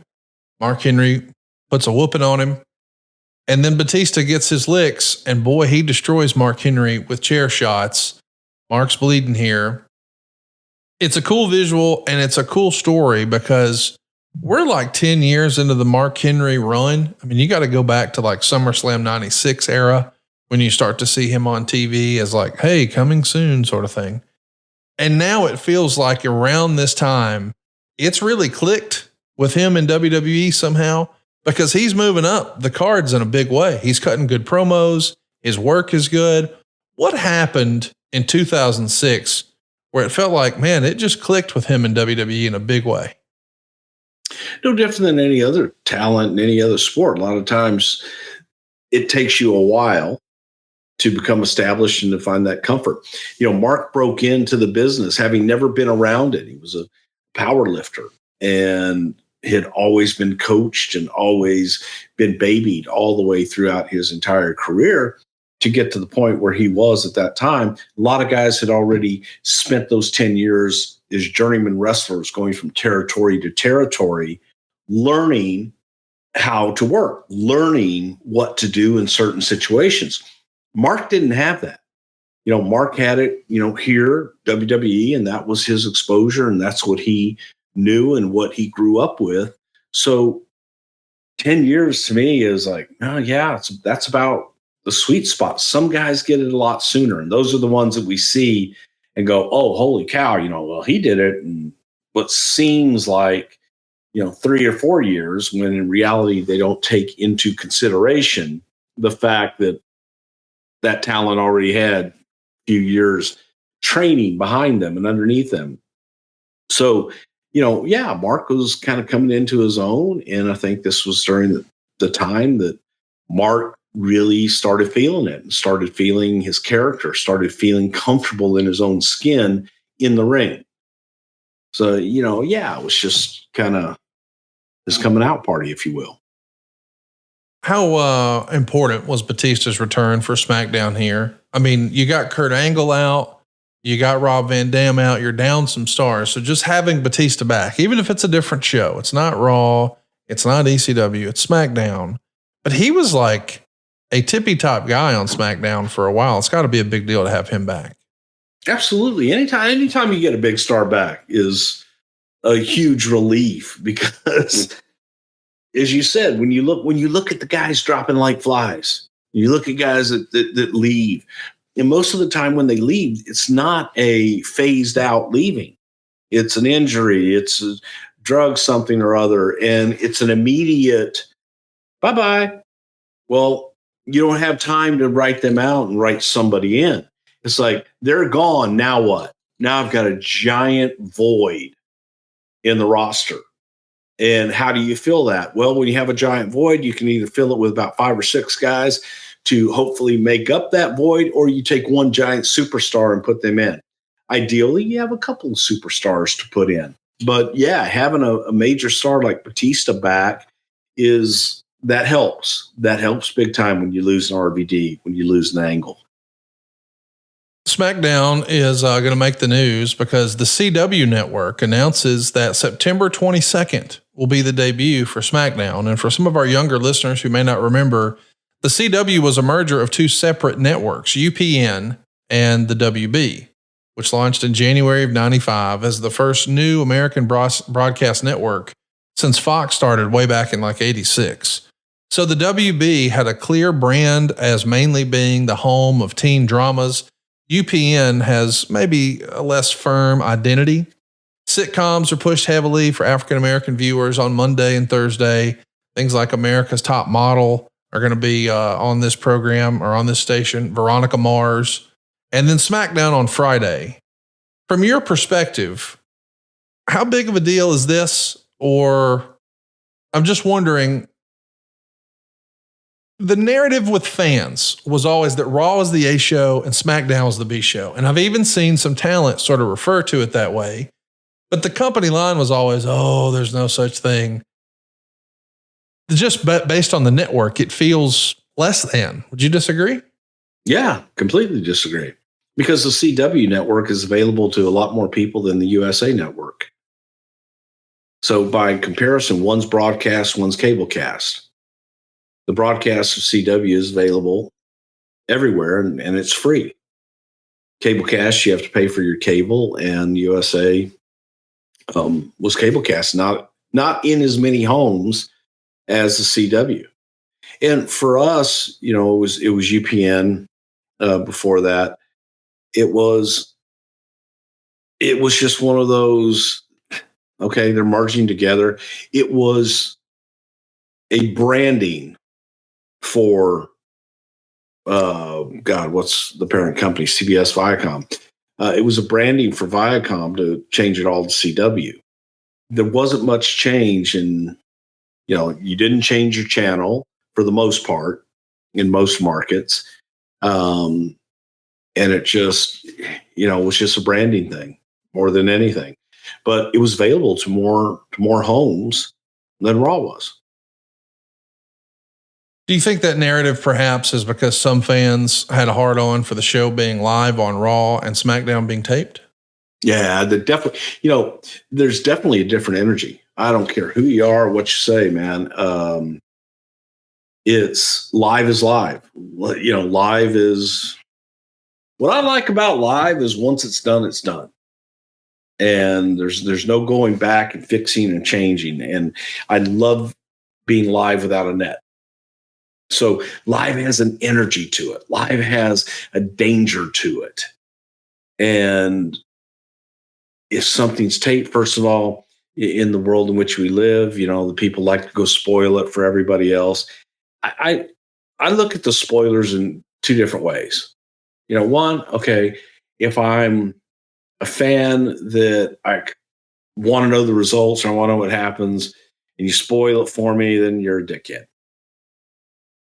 Mark Henry puts a whooping on him. And then Batista gets his licks, and boy, he destroys Mark Henry with chair shots. Mark's bleeding here. It's a cool visual, and it's a cool story, because we're like 10 years into the Mark Henry run. I mean, you got to go back to like SummerSlam 96 era when you start to see him on TV as like, hey, coming soon sort of thing. And now it feels like around this time, it's really clicked with him in WWE somehow? Because he's moving up the cards in a big way. He's cutting good promos. His work is good. What happened in 2006 where it felt like, man, it just clicked with him in WWE in a big way? No different than any other talent in any other sport. A lot of times it takes you a while to become established and to find that comfort. Mark broke into the business having never been around it. He was a power lifter and had always been coached and always been babied all the way throughout his entire career to get to the point where he was at that time. A lot of guys had already spent those 10 years as journeyman wrestlers going from territory to territory, learning how to work, learning what to do in certain situations. Mark didn't have that. Mark had it, here, WWE, and that was his exposure, and that's what he knew and what he grew up with. So 10 years to me is like, oh, yeah, that's about the sweet spot. Some guys get it a lot sooner, and those are the ones that we see and go, oh, holy cow, well, he did it in what seems like, 3 or 4 years, when in reality they don't take into consideration the fact that that talent already had a few years training behind them and underneath them. So, Mark was kind of coming into his own. And I think this was during the time that Mark really started feeling it and started feeling his character, started feeling comfortable in his own skin in the ring. So, it was just kind of his coming out party, if you will. How important was Batista's return for Smackdown here? I mean, you got Kurt Angle out, you got Rob Van Dam out, you're down some stars. So just having Batista back, even if it's a different show, it's not Raw, it's not ECW, it's Smackdown. But he was like a tippy top guy on Smackdown for a while. It's got to be a big deal to have him back. Absolutely. Anytime you get a big star back is a huge relief, because as you said, when you look at the guys dropping like flies, you look at guys that leave, and most of the time when they leave, it's not a phased out leaving. It's an injury, it's a drug, something or other, and it's an immediate bye-bye. Well, you don't have time to write them out and write somebody in. It's like, they're gone. Now what? Now I've got a giant void in the roster. And how do you fill that? Well, when you have a giant void, you can either fill it with about 5 or 6 guys to hopefully make up that void, or you take one giant superstar and put them in. Ideally, you have a couple of superstars to put in. But yeah, having a major star like Batista back that helps. That helps big time when you lose an RVD, when you lose an Angle. Smackdown is going to make the news because the CW network announces that September 22nd will be the debut for Smackdown. And for some of our younger listeners who may not remember, the CW was a merger of 2 separate networks, UPN and the WB, which launched in January of 95 as the first new American broadcast network since Fox started way back in like 86. So the WB had a clear brand as mainly being the home of teen dramas. UPN has maybe a less firm identity. Sitcoms are pushed heavily for African-American viewers on Monday and Thursday. Things like America's Top Model are going to be on this program or on this station, Veronica Mars, and then Smackdown on Friday. From your perspective, how big of a deal is this? Or I'm just wondering, the narrative with fans was always that Raw was the A show and Smackdown was the B show. And I've even seen some talent sort of refer to it that way. But the company line was always, oh, there's no such thing. Just based on the network, it feels less than. Would you disagree? Yeah, completely disagree. Because the CW network is available to a lot more people than the USA network. So by comparison, one's broadcast, one's cablecast. The broadcast of CW is available everywhere, and it's free. Cablecast, you have to pay for your cable, and USA was cablecast, not in as many homes as the CW. And for us, it was UPN before that. It was just one of those Okay. They're merging together. It was a branding for, God, what's the parent company? CBS Viacom. It was a branding for Viacom to change it all to CW. There wasn't much change in, you didn't change your channel for the most part in most markets. And it just, was just a branding thing more than anything. But it was available to more homes than Raw was. Do you think that narrative perhaps is because some fans had a hard on for the show being live on Raw and SmackDown being taped? Yeah, there's definitely a different energy. I don't care who you are, what you say, man. It's live is live. Live is what I like about live is once it's done, it's done. And there's no going back and fixing and changing. And I love being live without a net. So live has an energy to it. Live has a danger to it. And if something's taped, first of all, in the world in which we live, the people like to go spoil it for everybody else. I look at the spoilers in two different ways. One, okay, if I'm a fan that I want to know the results, or I want to know what happens, and you spoil it for me, then you're a dickhead.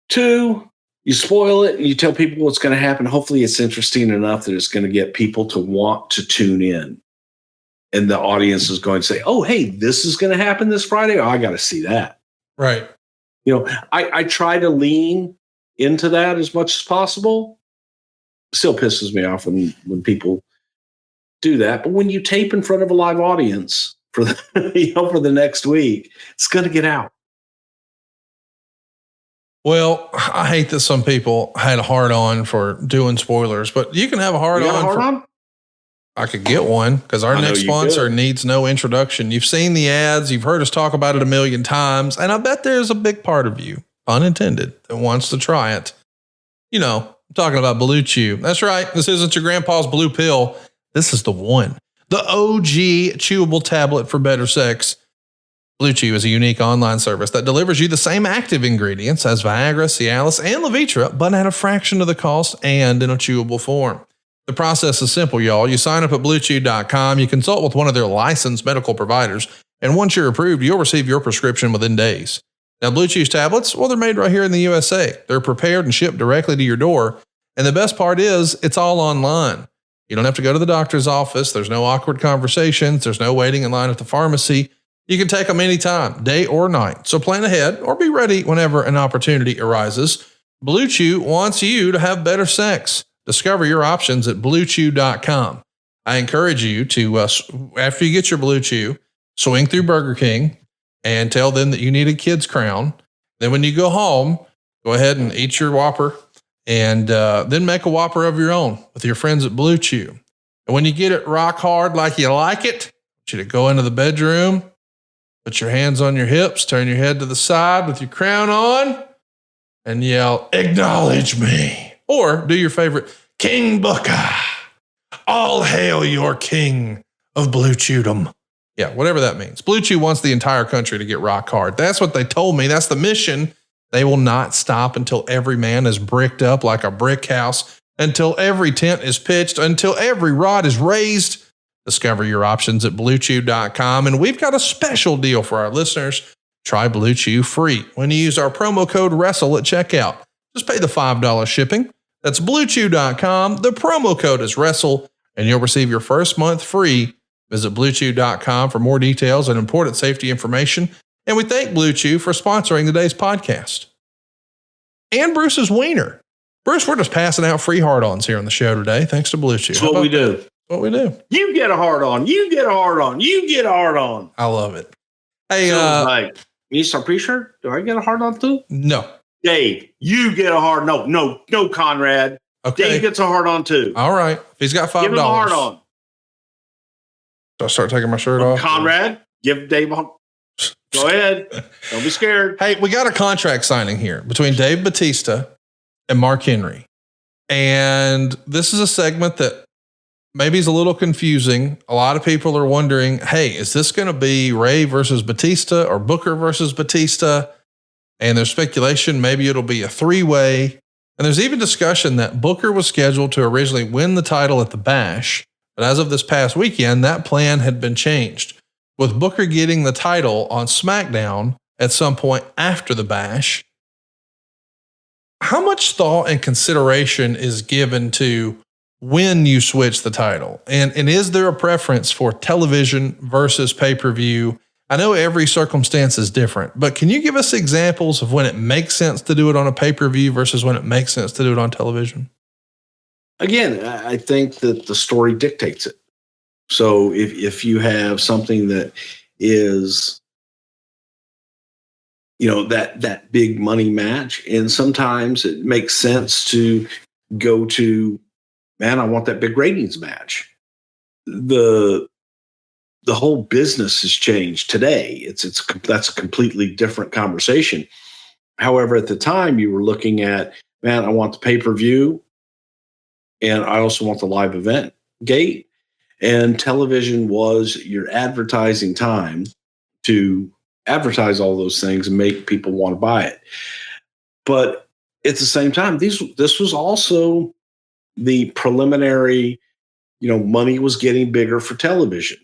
Two, you spoil it and you tell people what's going to happen. Hopefully it's interesting enough that it's going to get people to want to tune in. And the audience is going to say, oh, hey, this is going to happen this Friday. Oh, I got to see that. Right. I try to lean into that as much as possible. Still pisses me off when people do that. But when you tape in front of a live audience for the next week, it's going to get out. Well, I hate that some people had a hard on for doing spoilers, but you can have a hard on. I could get one because our next sponsor needs no introduction. You've seen the ads. You've heard us talk about it a million times. And I bet there's a big part of you, unintended, that wants to try it. I'm talking about Blue Chew. That's right. This isn't your grandpa's blue pill. This is the one. The OG chewable tablet for better sex. Blue Chew is a unique online service that delivers you the same active ingredients as Viagra, Cialis, and Levitra, but at a fraction of the cost and in a chewable form. The process is simple, y'all. You sign up at BlueChew.com, you consult with one of their licensed medical providers, and once you're approved, you'll receive your prescription within days. Now, Blue Chew's tablets, they're made right here in the USA. They're prepared and shipped directly to your door, and the best part is it's all online. You don't have to go to the doctor's office. There's no awkward conversations. There's no waiting in line at the pharmacy. You can take them anytime, day or night. So plan ahead or be ready whenever an opportunity arises. Blue Chew wants you to have better sex. Discover your options at BlueChew.com. I encourage you to, after you get your Blue Chew, swing through Burger King and tell them that you need a kid's crown. Then when you go home, go ahead and eat your Whopper and then make a Whopper of your own with your friends at Blue Chew. And when you get it rock hard like you like it, I want you to go into the bedroom, put your hands on your hips, turn your head to the side with your crown on, and yell, "Acknowledge me." Or do your favorite, "King Booker, all hail your king of Blue Chewdom." Yeah, whatever that means. Blue Chew wants the entire country to get rock hard. That's what they told me. That's the mission. They will not stop until every man is bricked up like a brick house, until every tent is pitched, until every rod is raised. Discover your options at BlueChew.com. And we've got a special deal for our listeners. Try Blue Chew free when you use our promo code WRESTLE at checkout. Just pay the $5 shipping. That's BlueChew.com. The promo code is WRESTLE, and you'll receive your first month free. Visit BlueChew.com for more details and important safety information. And we thank Blue Chew for sponsoring today's podcast. And Bruce's Wiener. Bruce, we're just passing out free hard-ons here on the show today, thanks to Blue Chew. That's what we do. What we do. You get a hard-on. You get a hard-on. You get a hard-on. I love it. Hey, like, Mr. Prichard, do I get a hard-on too? No. Dave, you get a hard no, Conrad. Okay. Dave gets a hard-on too. All right. If he's got $5. Give him a hard-on. Do I start taking my shirt off? Conrad, give Dave a Go ahead. Don't be scared. Hey, we got a contract signing here between Dave Batista and Mark Henry. And this is a segment that maybe is a little confusing. A lot of people are wondering, hey, is this going to be Ray versus Batista or Booker versus Batista? And there's speculation, maybe it'll be a 3-way. And there's even discussion that Booker was scheduled to originally win the title at the Bash. But as of this past weekend, that plan had been changed, with Booker getting the title on Smackdown at some point after the Bash. How much thought and consideration is given to when you switch the title? And is there a preference for television versus pay-per-view? I know every circumstance is different, but can you give us examples of when it makes sense to do it on a pay-per-view versus when it makes sense to do it on television? Again, I think that the story dictates it. So if you have something that is, that big money match, and sometimes it makes sense to go to, man, I want that big ratings match. The whole business has changed today. That's a completely different conversation. However, at the time you were looking at, man, I want the pay-per-view, and I also want the live event gate. And television was your advertising time to advertise all those things and make people want to buy it. But at the same time, this was also the preliminary, money was getting bigger for television.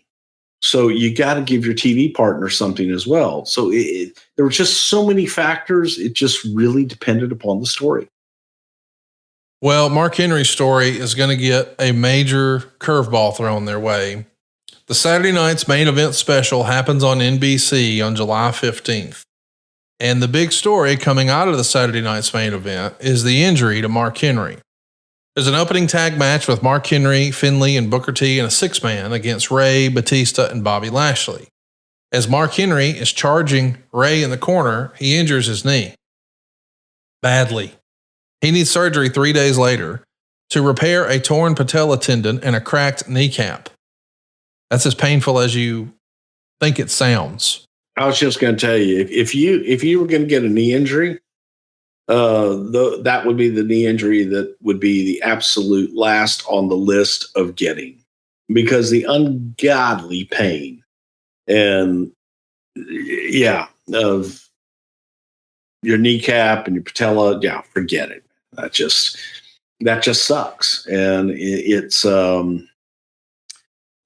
So you got to give your TV partner something as well. So there were just so many factors. It just really depended upon the story. Well, Mark Henry's story is going to get a major curveball thrown their way. The Saturday night's main event special happens on NBC on July 15th. And the big story coming out of the Saturday night's main event is the injury to Mark Henry. There's an opening tag match with Mark Henry, Finlay, and Booker T in a 6-man against Ray, Batista, and Bobby Lashley. As Mark Henry is charging Ray in the corner, he injures his knee badly. He needs surgery 3 days later to repair a torn patella tendon and a cracked kneecap. That's as painful as you think it sounds. I was just going to tell you, if you were going to get a knee injury, that would be the knee injury that would be the absolute last on the list of getting, because the ungodly pain and of your kneecap and your patella, forget it. That just sucks. And it's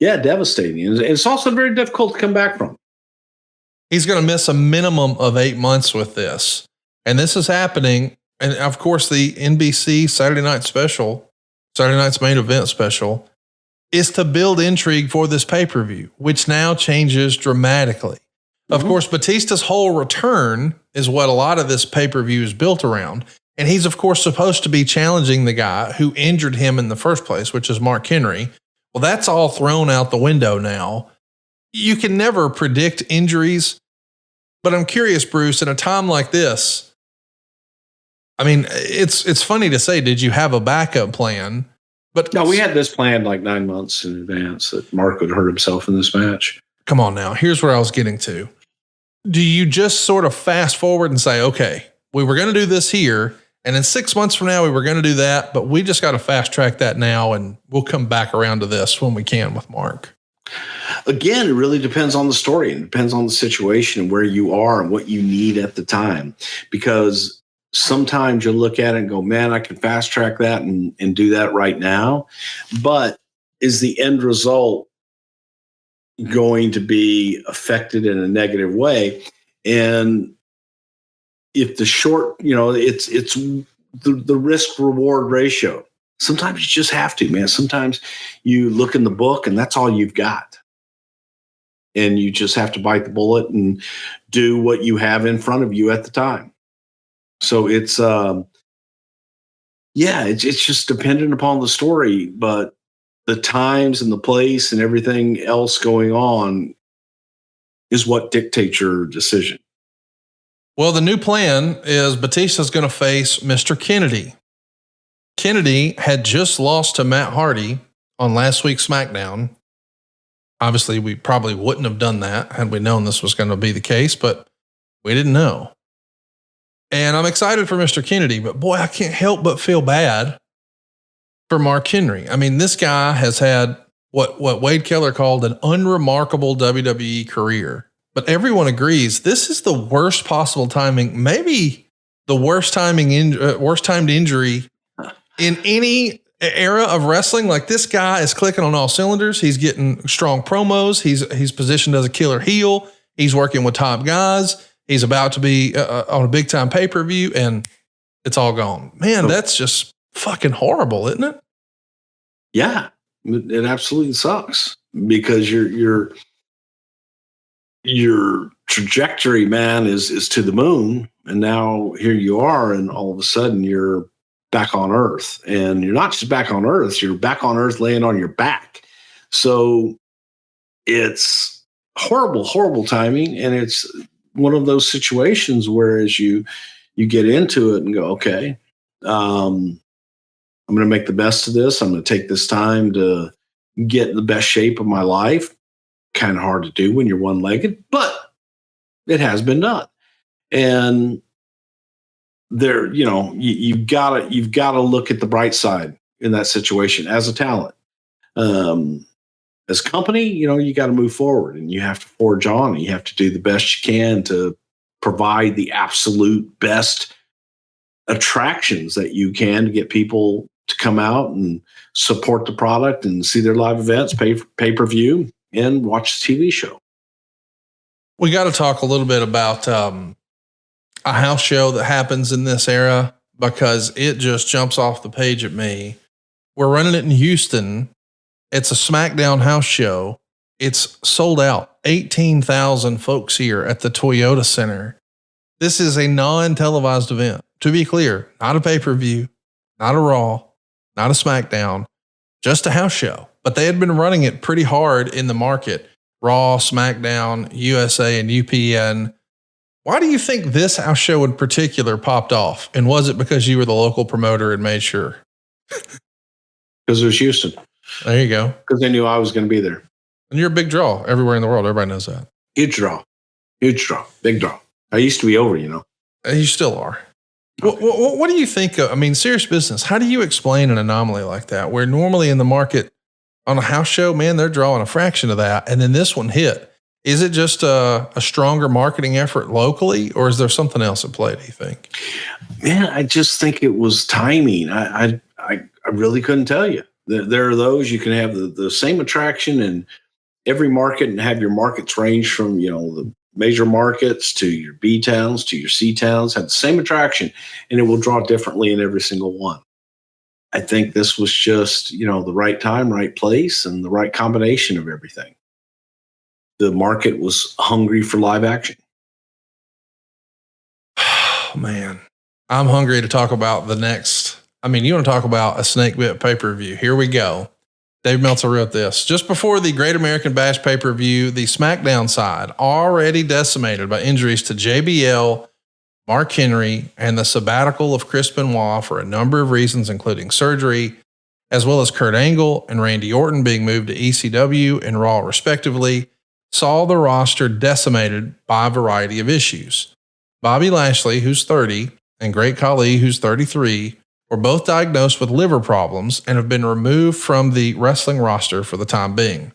devastating. And it's also very difficult to come back from. He's going to miss a minimum of 8 months with this. And this is happening. And of course, the NBC Saturday night's main event special, is to build intrigue for this pay-per-view, which now changes dramatically. Mm-hmm. Of course, Batista's whole return is what a lot of this pay-per-view is built around. And he's, of course, supposed to be challenging the guy who injured him in the first place, which is Mark Henry. Well, that's all thrown out the window now. You can never predict injuries. But I'm curious, Bruce, in a time like this, I mean, it's funny to say, did you have a backup plan? But no, we had this planned like 9 months in advance that Mark would hurt himself in this match. Come on now. Here's where I was getting to. Do you just sort of fast forward and say, okay, we were going to do this here, and in 6 months from now, we were going to do that, but we just got to fast track that now, and we'll come back around to this when we can with Mark? Again, it really depends on the story, and it depends on the situation and where you are and what you need at the time. Because sometimes you look at it and go, man, I can fast track that and do that right now. But is the end result going to be affected in a negative way? And if the short, it's the risk reward ratio. Sometimes you just have to, man. Sometimes you look in the book and that's all you've got. And you just have to bite the bullet and do what you have in front of you at the time. So it's just dependent upon the story, but the times and the place and everything else going on is what dictates your decision. Well, the new plan is Batista's going to face Mr. Kennedy. Kennedy had just lost to Matt Hardy on last week's Smackdown. Obviously, we probably wouldn't have done that had we known this was going to be the case, but we didn't know. And I'm excited for Mr. Kennedy, but boy, I can't help but feel bad for Mark Henry. I mean, this guy has had what Wade Keller called an unremarkable WWE career, but everyone agrees this is the worst possible timing, maybe the worst timed injury in any era of wrestling. Like, this guy is clicking on all cylinders. He's getting strong promos. He's positioned as a killer heel. He's working with top guys. He's about to be on a big time pay-per-view, and it's all gone. Man, that's just fucking horrible, isn't it? Yeah, it absolutely sucks, because your trajectory, man, is to the moon, and now here you are, and all of a sudden you're back on Earth, and you're not just back on Earth, you're back on Earth laying on your back. So it's horrible timing, and it's one of those situations where as you get into it and go, okay, I'm going to make the best of this. I'm going to take this time to get in the best shape of my life. Kind of hard to do when you're one-legged, but it has been done. And there, you've got to look at the bright side in that situation as a talent. As a company, you got to move forward, and you have to forge on, and you have to do the best you can to provide the absolute best attractions that you can to get people to come out and support the product and see their live events, pay-per-view, and watch the TV show. We got to talk a little bit about a house show that happens in this era, because it just jumps off the page at me. We're running it in Houston. It's a Smackdown house show. It's sold out. 18,000 folks here at the Toyota Center. This is a non-televised event. To be clear, not a pay-per-view, not a Raw, not a Smackdown, just a house show. But they had been running it pretty hard in the market. Raw, Smackdown, USA, and UPN. Why do you think this house show in particular popped off? And was it because you were the local promoter and made sure? Because it was Houston. There you go. Because they knew I was going to be there. And you're a big draw everywhere in the world. Everybody knows that. Huge draw. Big draw. I used to be over, You still are. Okay. What do you think of, serious business. How do you explain an anomaly like that, where normally in the market on a house show, man, they're drawing a fraction of that, and then this one hit? Is it just a stronger marketing effort locally, or is there something else at play, do you think? Man, I just think it was timing. I really couldn't tell you. There are those you can have the same attraction in every market and have your markets range from, the major markets to your B towns to your C towns, have the same attraction, and it will draw differently in every single one. I think this was just, the right time, right place, and the right combination of everything. The market was hungry for live action. Oh, man. I'm hungry to talk about the next. You want to talk about a snake bit pay-per-view. Here we go. Dave Meltzer wrote this. Just before the Great American Bash pay-per-view, the Smackdown side already decimated by injuries to JBL, Mark Henry, and the sabbatical of Chris Benoit for a number of reasons, including surgery, as well as Kurt Angle and Randy Orton being moved to ECW and Raw respectively, saw the roster decimated by a variety of issues. Bobby Lashley, who's 30, and Great Khali, who's 33, were both diagnosed with liver problems and have been removed from the wrestling roster for the time being.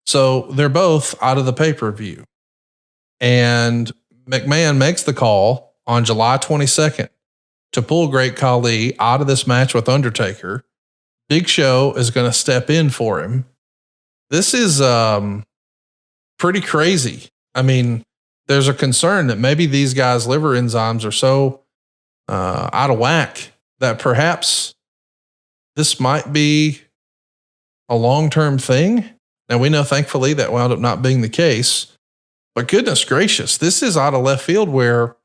So they're both out of the pay-per-view. And McMahon makes the call on July 22nd to pull Great Khali out of this match with Undertaker. Big Show is going to step in for him. This is pretty crazy. There's a concern that maybe these guys' liver enzymes are so out of whack that perhaps this might be a long-term thing. Now, we know, thankfully, that wound up not being the case. But goodness gracious, this is out of left field where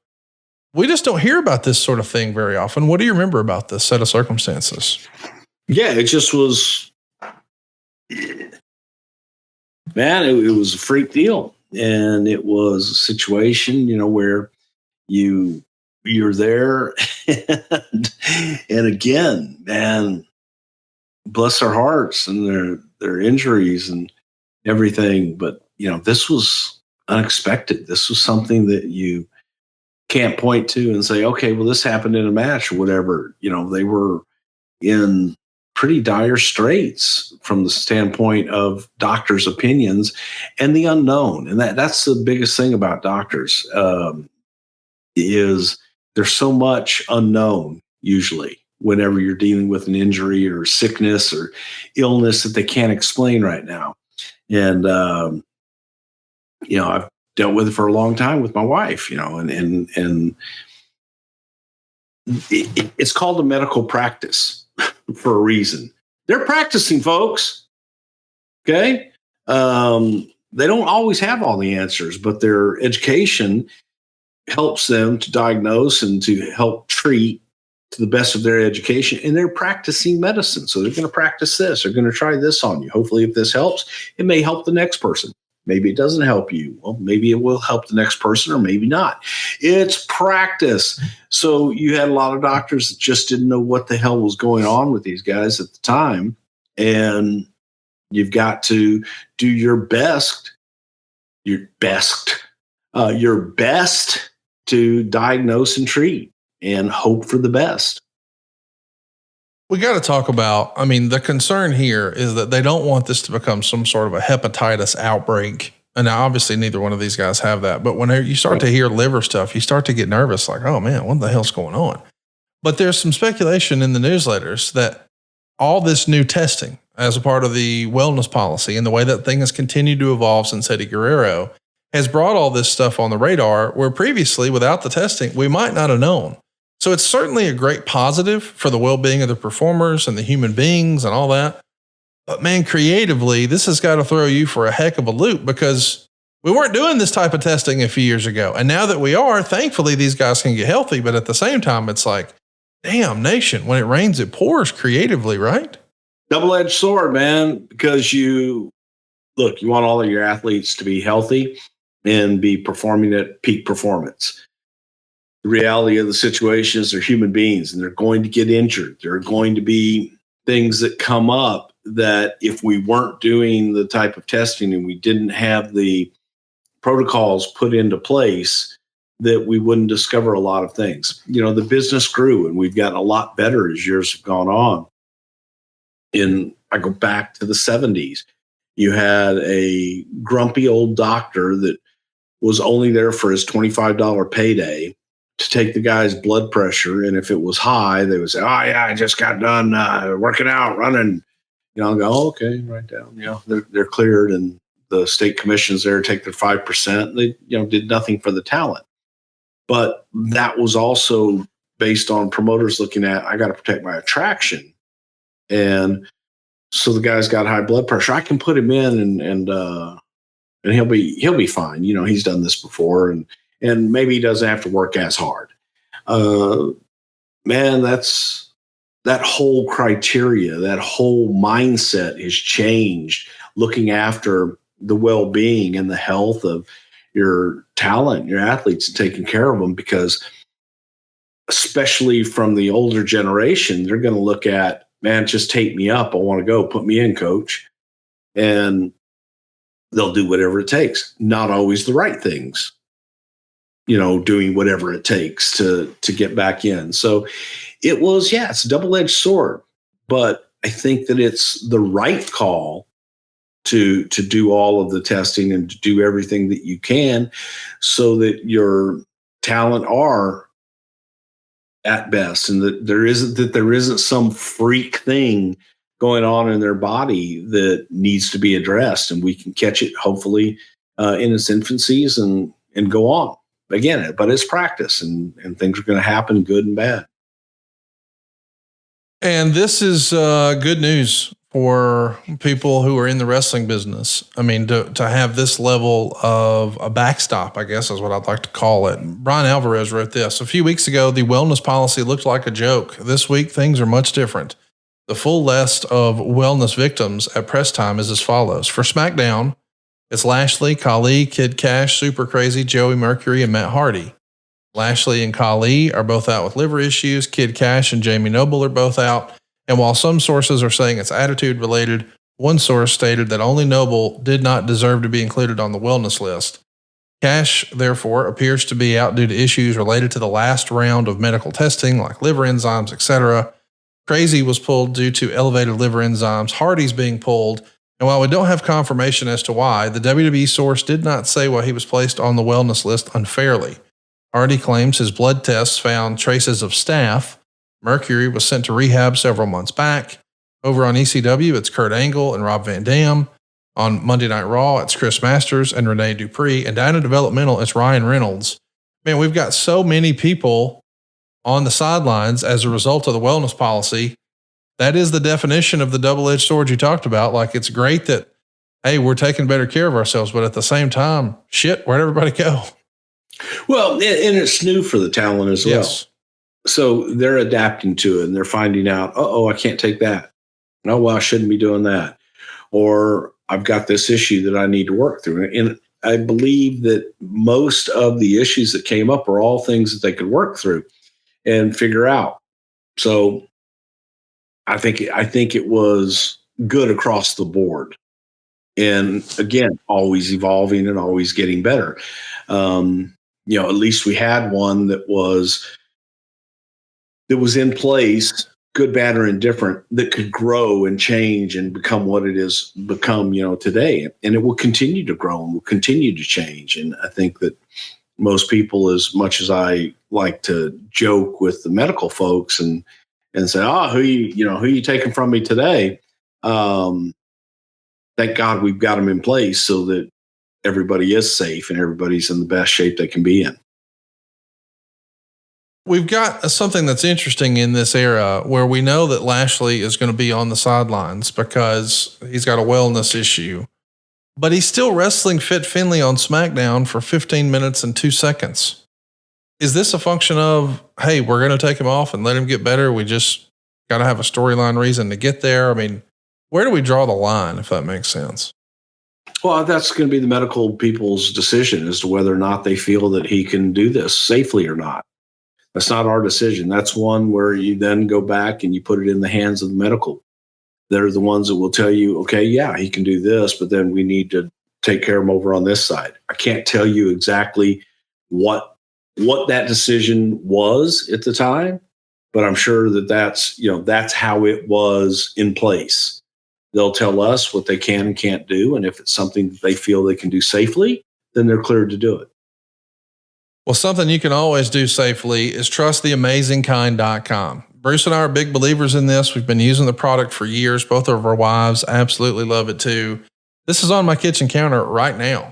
we just don't hear about this sort of thing very often. What do you remember about this set of circumstances? Yeah, it just was, man, it was a freak deal. And it was a situation, where you're there. And again, man, bless their hearts and their injuries and everything. But, this was unexpected. This was something that you can't point to and say, okay, well, this happened in a match or whatever. They were in pretty dire straits from the standpoint of doctors' opinions and the unknown. And that's the biggest thing about doctors, is there's so much unknown usually whenever you're dealing with an injury or sickness or illness that they can't explain right now. And, I've dealt with it for a long time with my wife, and it's called a medical practice for a reason. They're practicing, folks. Okay. They don't always have all the answers, but their education helps them to diagnose and to help treat to the best of their education. And they're practicing medicine. So they're going to practice this. They're going to try this on you. Hopefully, if this helps, it may help the next person. Maybe it doesn't help you. Well, maybe it will help the next person or maybe not. It's practice. So you had a lot of doctors that just didn't know what the hell was going on with these guys at the time. And you've got to do your best to diagnose and treat and hope for the best. We got to talk about, the concern here is that they don't want this to become some sort of a hepatitis outbreak. And now obviously neither one of these guys have that, but when you start to hear liver stuff, you start to get nervous, like, oh man, what the hell's going on? But there's some speculation in the newsletters that all this new testing as a part of the wellness policy and the way that thing has continued to evolve since Eddie Guerrero has brought all this stuff on the radar, where previously without the testing, we might not have known. So it's certainly a great positive for the well-being of the performers and the human beings and all that. But man, creatively, this has got to throw you for a heck of a loop, because we weren't doing this type of testing a few years ago. And now that we are, thankfully, these guys can get healthy. But at the same time, it's like, damn nation, when it rains, it pours creatively, right? Double-edged sword, man, because you want all of your athletes to be healthy and be performing at peak performance. The reality of the situation is they're human beings and they're going to get injured. There are going to be things that come up that if we weren't doing the type of testing and we didn't have the protocols put into place, that we wouldn't discover a lot of things. The business grew and we've gotten a lot better as years have gone on. I go back to the 70s. You had a grumpy old doctor that was only there for his $25 payday to take the guy's blood pressure. And if it was high, they would say, oh yeah, I just got done working out, running. I'll go, oh, okay, right down. They're cleared, and the state commission's there to take their 5%. They, did nothing for the talent. But that was also based on promoters looking at, I got to protect my attraction. And so the guy's got high blood pressure. I can put him in and he'll be fine. He's done this before, and maybe he doesn't have to work as hard. Man, that whole criteria, that whole mindset has changed, looking after the well-being and the health of your talent, your athletes, and taking care of them, because especially from the older generation, they're going to look at, man, just tape me up. I want to go. Put me in, coach. And they'll do whatever it takes. Not always the right things, doing whatever it takes to get back in. So it's a double-edged sword, but I think that it's the right call to do all of the testing and to do everything that you can so that your talent are at best, and that there isn't some freak thing going on in their body that needs to be addressed, and we can catch it hopefully in its infancies and go on. Again, but it's practice, and things are going to happen, good and bad. And this is good news for people who are in the wrestling business. To have this level of a backstop, I guess is what I'd like to call it. Brian Alvarez wrote this: a few weeks ago, the wellness policy looked like a joke. This week, things are much different. The full list of wellness victims at press time is as follows. For Smackdown, it's Lashley, Khali, Kid Cash, Super Crazy, Joey Mercury, and Matt Hardy. Lashley and Khali are both out with liver issues. Kid Cash and Jamie Noble are both out. And while some sources are saying it's attitude related, one source stated that only Noble did not deserve to be included on the wellness list. Cash, therefore, appears to be out due to issues related to the last round of medical testing, like liver enzymes, etc. Crazy was pulled due to elevated liver enzymes. Hardy's being pulled. And while we don't have confirmation as to why, the WWE source did not say why he was placed on the wellness list unfairly. Hardy claims his blood tests found traces of staph. Mercury was sent to rehab several months back. Over on ECW, it's Kurt Angle and Rob Van Dam. On Monday Night Raw, it's Chris Masters and Renee Dupree. And down in developmental, it's Ryan Reynolds. Man, we've got so many people on the sidelines as a result of the wellness policy. That is the definition of the double-edged sword you talked about. Like, it's great that, hey, we're taking better care of ourselves, but at the same time, shit, where'd everybody go? Well, and it's new for the talent as well. So they're adapting to it and they're finding out, I can't take that. No, well, I shouldn't be doing that. Or I've got this issue that I need to work through. And I believe that most of the issues that came up are all things that they could work through and figure out. So I think it was good across the board. And again, always evolving and always getting better. At least we had one that was in place, good, bad, or indifferent, that could grow and change and become what it is become, today. And it will continue to grow and will continue to change. And I think that most people, as much as I like to joke with the medical folks and say, who you taking from me today? Thank God we've got them in place so that everybody is safe and everybody's in the best shape they can be in. We've got something that's interesting in this era where we know that Lashley is going to be on the sidelines because he's got a wellness issue, but he's still wrestling Fit Finlay on SmackDown for 15 minutes and 2 seconds. Is this a function of, hey, we're going to take him off and let him get better? We just got to have a storyline reason to get there. I mean, where do we draw the line, if that makes sense? Well, that's going to be the medical people's decision as to whether or not they feel that he can do this safely or not. That's not our decision. That's one where you then go back and you put it in the hands of the medical. They're the ones that will tell you, okay, yeah, he can do this, but then we need to take care of him over on this side. I can't tell you exactly what that decision was at the time, but I'm sure that that's how it was in place. They'll tell us what they can and can't do. And if it's something that they feel they can do safely, then they're cleared to do it. Well, something you can always do safely is trust theamazingkind.com. Bruce and I are big believers in this. We've been using the product for years. Both of our wives absolutely love it too. This is on my kitchen counter right now.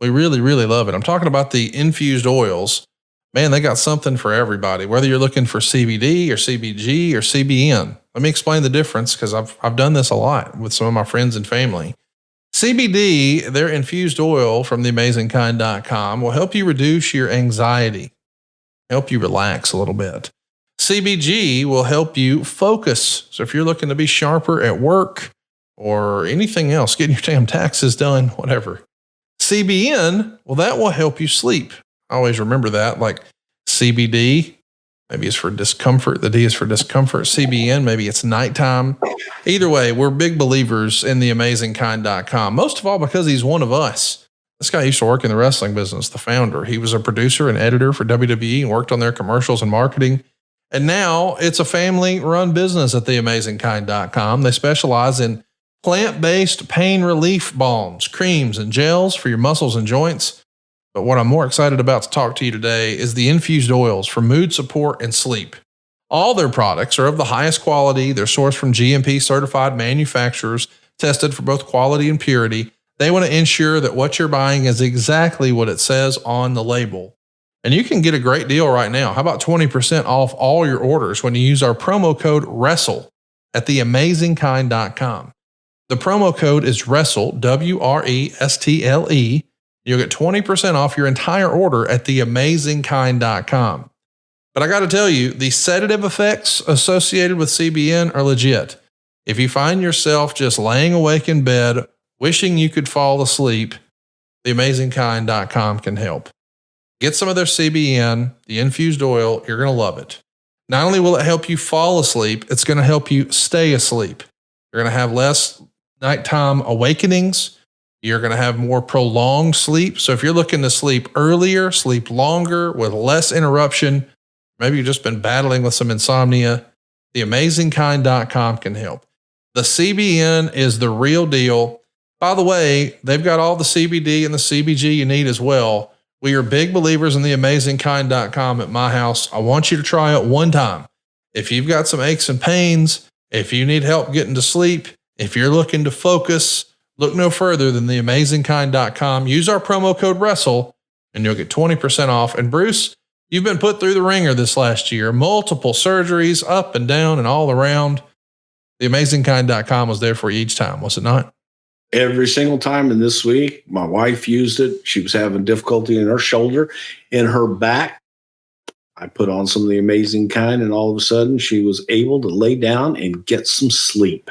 We really, really love it. I'm talking about the infused oils. Man, they got something for everybody, whether you're looking for CBD or CBG or CBN. Let me explain the difference because I've done this a lot with some of my friends and family. CBD, their infused oil from theamazingkind.com, will help you reduce your anxiety, help you relax a little bit. CBG will help you focus. So if you're looking to be sharper at work or anything else, getting your damn taxes done, whatever. CBN, well, that will help you sleep. I always remember that, like CBD, maybe it's for discomfort. The D is for discomfort. CBN, maybe it's nighttime. Either way, we're big believers in theamazingkind.com. Most of all, because he's one of us. This guy used to work in the wrestling business, the founder. He was a producer and editor for WWE and worked on their commercials and marketing. And now it's a family-run business at theamazingkind.com. They specialize in plant-based pain relief balms, creams, and gels for your muscles and joints. But what I'm more excited about to talk to you today is the infused oils for mood support and sleep. All their products are of the highest quality. They're sourced from GMP certified manufacturers, tested for both quality and purity. They want to ensure that what you're buying is exactly what it says on the label. And you can get a great deal right now. How about 20% off all your orders when you use our promo code WRESTLE at theamazingkind.com. The promo code is WRESTLE, WRESTLE. You'll get 20% off your entire order at theamazingkind.com. But I got to tell you, the sedative effects associated with CBN are legit. If you find yourself just laying awake in bed, wishing you could fall asleep, theamazingkind.com can help. Get some of their CBN, the infused oil. You're going to love it. Not only will it help you fall asleep, it's going to help you stay asleep. You're going to have less nighttime awakenings. You're going to have more prolonged sleep. So if you're looking to sleep earlier, sleep longer with less interruption, maybe you've just been battling with some insomnia, theamazingkind.com can help. The CBN is the real deal. By the way, they've got all the CBD and the CBG you need as well. We are big believers in theamazingkind.com at my house. I want you to try it one time. If you've got some aches and pains, if you need help getting to sleep, if you're looking to focus, look no further than theamazingkind.com. Use our promo code WRESTLE and you'll get 20% off. And Bruce, you've been put through the ringer this last year, multiple surgeries up and down and all around. Theamazingkind.com was there for you each time, was it not? Every single time. And this week, my wife used it. She was having difficulty in her shoulder, in her back. I put on some of the Amazing Kind, and all of a sudden she was able to lay down and get some sleep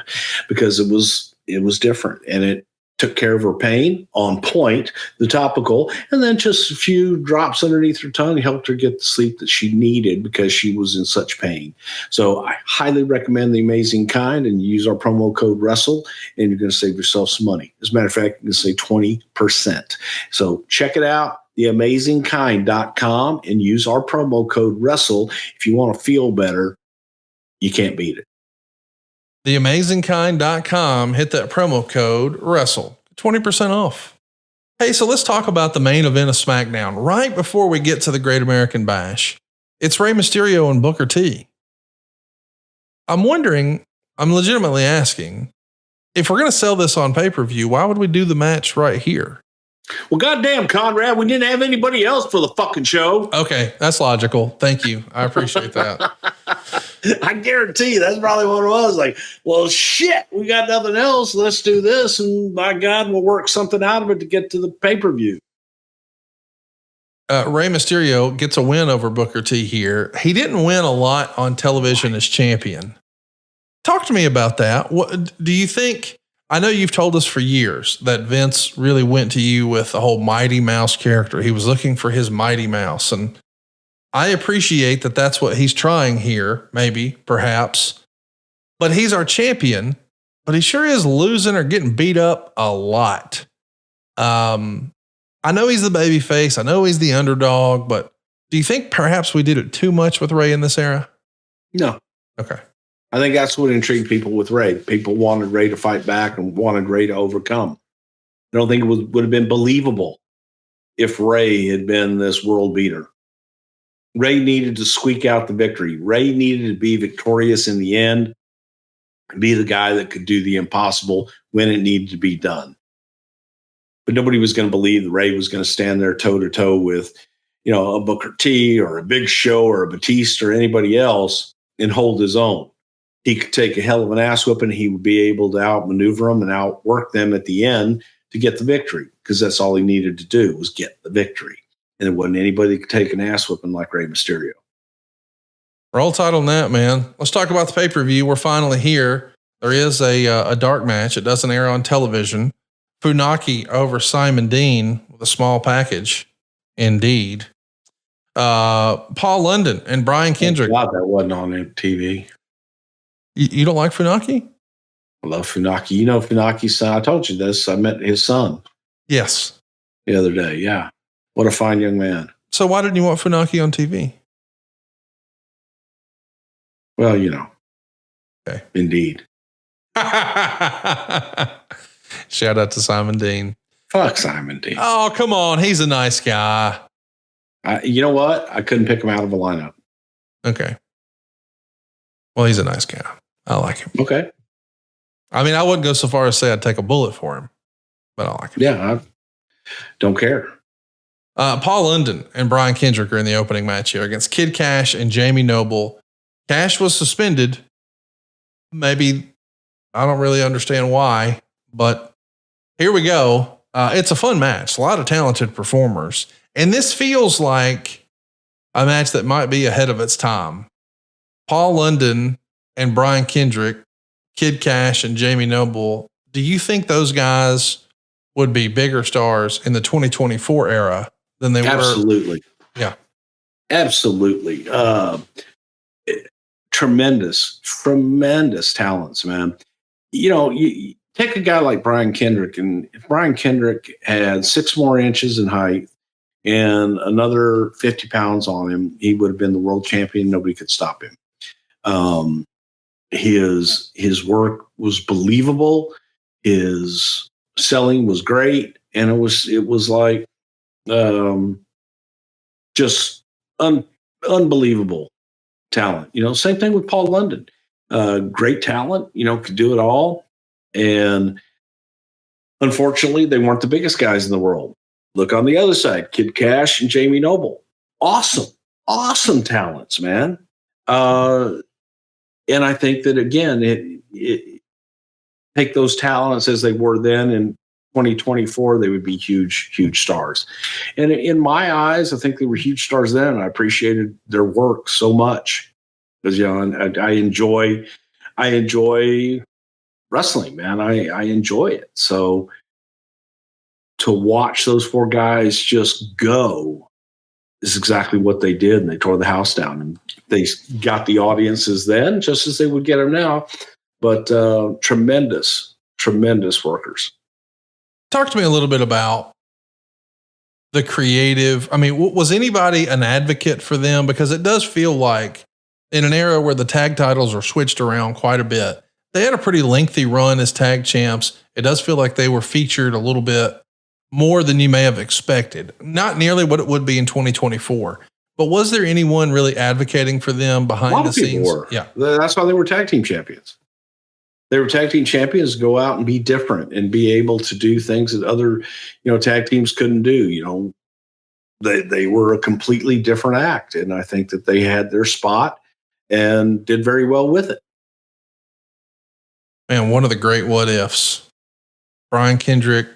because it was different, and it took care of her pain on point, the topical, and then just a few drops underneath her tongue helped her get the sleep that she needed because she was in such pain. So I highly recommend the Amazing Kind, and use our promo code WRESTLE, and you're going to save yourself some money. As a matter of fact, you can save 20%. So check it out, theamazingkind.com, and use our promo code WRESTLE. If you want to feel better, you can't beat it. Theamazingkind.com, hit that promo code WRESTLE, 20% off. Hey, so let's talk about the main event of Smackdown. Right before we get to the Great American Bash, it's Rey Mysterio and Booker T. I'm wondering, I'm legitimately asking, if we're going to sell this on pay-per-view, why would we do the match right here? Well, goddamn, Conrad, we didn't have anybody else for the fucking show. Okay, that's logical. Thank you. I appreciate that. I guarantee you that's probably what it was. Like, well, shit, we got nothing else. Let's do this, and by God, we'll work something out of it to get to the pay-per-view. Rey Mysterio gets a win over Booker T here. He didn't win a lot on television as champion. Talk to me about that. What do you think? I know you've told us for years that Vince really went to you with the whole Mighty Mouse character. He was looking for his Mighty Mouse. And I appreciate that that's what he's trying here, maybe, perhaps. But he's our champion, but he sure is losing or getting beat up a lot. I know he's the baby face. I know he's the underdog, but do you think perhaps we did it too much with Rey in this era? No. Okay. I think that's what intrigued people with Rey. People wanted Rey to fight back and wanted Rey to overcome. I don't think it would have been believable if Rey had been this world beater. Rey needed to squeak out the victory. Rey needed to be victorious in the end, be the guy that could do the impossible when it needed to be done. But nobody was going to believe that Rey was going to stand there toe-to-toe with, a Booker T or a Big Show or a Batista or anybody else and hold his own. He could take a hell of an ass whooping. He would be able to outmaneuver them and outwork them at the end to get the victory, because that's all he needed to do was get the victory. And there wasn't anybody that could take an ass whooping like Rey Mysterio. Roll title on that, man. Let's talk about the pay-per-view. We're finally here. There is a dark match. It doesn't air on television. Funaki over Simon Dean with a small package. Indeed. Paul London and Brian Kendrick. God, that wasn't on TV. You don't like Funaki? I love Funaki. You know Funaki's son. I told you this. I met his son. Yes. The other day. Yeah. What a fine young man. So why didn't you want Funaki on TV? Well, Okay. Indeed. Shout out to Simon Dean. Fuck Simon Dean. Oh, come on. He's a nice guy. You know what? I couldn't pick him out of a lineup. Okay. Well, he's a nice guy. I like him. Okay. I mean, I wouldn't go so far as say I'd take a bullet for him, but I like him. Yeah, I don't care. Paul London and Brian Kendrick are in the opening match here against Kid Cash and Jamie Noble. Cash was suspended. Maybe, I don't really understand why, but here we go. It's a fun match. A lot of talented performers. And this feels like a match that might be ahead of its time. Paul London and Brian Kendrick, Kid Cash and Jamie Noble. Do you think those guys would be bigger stars in the 2024 era than they were? Absolutely. Yeah. Absolutely. Tremendous talents, man. You take a guy like Brian Kendrick, and if Brian Kendrick had 6 more inches in height and another 50 pounds on him, he would have been the world champion. Nobody could stop him. his work was believable. His selling was great. And it was like, just unbelievable talent. Same thing with Paul London. Great talent, could do it all. And unfortunately, they weren't the biggest guys in the world. Look on the other side, Kid Cash and Jamie Noble. Awesome talents, man. And I think that, again, it take those talents as they were then in 2024, they would be huge stars. And in my eyes, I think they were huge stars then. And I appreciated their work so much because, I enjoy wrestling, man. I enjoy it. So to watch those four guys just go is exactly what they did. And they tore the house down, and they got the audiences then just as they would get them now. But tremendous workers. Talk to me a little bit about the creative. I mean, was anybody an advocate for them? Because it does feel like in an era where the tag titles are switched around quite a bit, they had a pretty lengthy run as tag champs. It does feel like they were featured a little bit more than you may have expected. Not nearly what it would be in 2024. But was there anyone really advocating for them behind the scenes? Yeah. That's why they were tag team champions. They were tag team champions, go out and be different and be able to do things that other, tag teams couldn't do. They were a completely different act. And I think that they had their spot and did very well with it. Man, one of the great what ifs, Brian Kendrick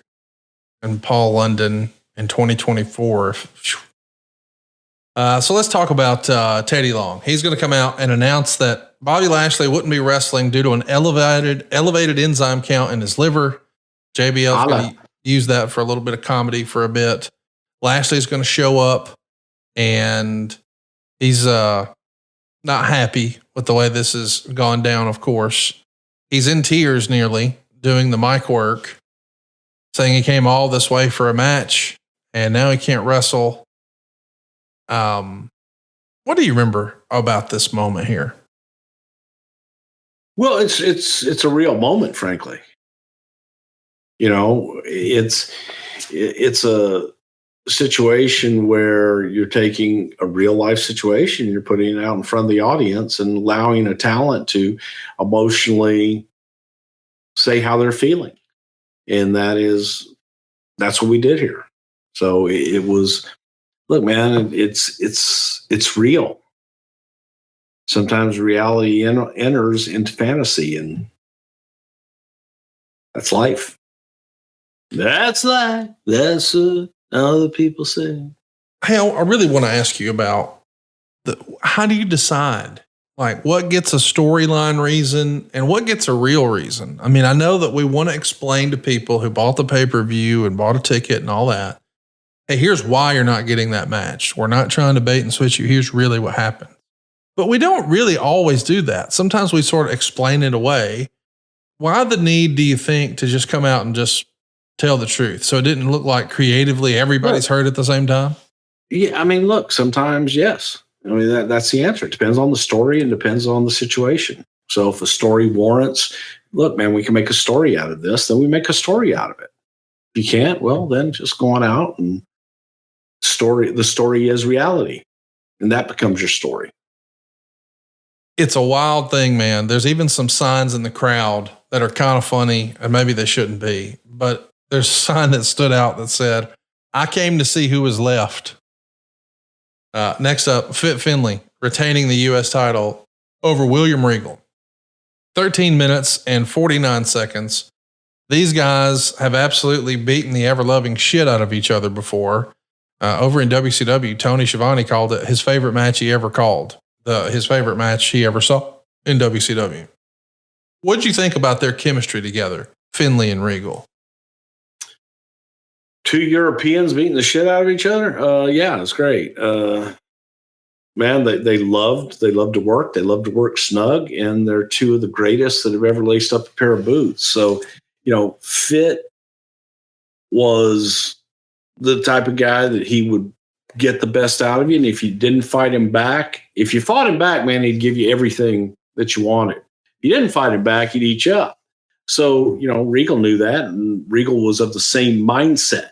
and Paul London in 2024. So let's talk about Teddy Long. He's going to come out and announce that Bobby Lashley wouldn't be wrestling due to an elevated enzyme count in his liver. JBL's going to use that for a little bit of comedy for a bit. Lashley's going to show up, and he's not happy with the way this has gone down, of course. He's in tears nearly doing the mic work, saying he came all this way for a match, and now he can't wrestle. What do you remember about this moment here? Well, it's a real moment, frankly. It's a situation where you're taking a real life situation, you're putting it out in front of the audience and allowing a talent to emotionally say how they're feeling. And that's what we did here. So it was, look, man, it's real. Sometimes reality enters into fantasy, and that's life. That's life. That's what other people say. Hey, I really want to ask you about how do you decide, like, what gets a storyline reason and what gets a real reason? I mean, I know that we want to explain to people who bought the pay-per-view and bought a ticket and all that, hey, here's why you're not getting that match. We're not trying to bait and switch you. Here's really what happened. But we don't really always do that. Sometimes we sort of explain it away. Why the need, do you think, to just come out and just tell the truth? So it didn't look like creatively everybody's hurt at the same time? Yeah, I mean, look, sometimes, yes. I mean, that's the answer. It depends on the story and depends on the situation. So if a story warrants, look, man, we can make a story out of this, then we make a story out of it. If you can't, well, then just go on out and the story is reality. And that becomes your story. It's a wild thing, man. There's even some signs in the crowd that are kind of funny, and maybe they shouldn't be, but there's a sign that stood out that said, I came to see who was left. Next up, Fit Finlay retaining the U.S. title over William Regal. 13 minutes and 49 seconds. These guys have absolutely beaten the ever-loving shit out of each other before. Over in WCW, Tony Schiavone called it his favorite match he ever called. His favorite match he ever saw in WCW. What'd you think about their chemistry together, Finlay and Regal? Two Europeans beating the shit out of each other? Yeah, it's great. Man, they loved to work. They loved to work snug, and they're two of the greatest that have ever laced up a pair of boots. So, Fit was the type of guy that he would get the best out of you. And if you didn't fight him back, if you fought him back, man, he'd give you everything that you wanted. you didn't fight him back, he'd eat you up. So, Regal knew that, and Regal was of the same mindset.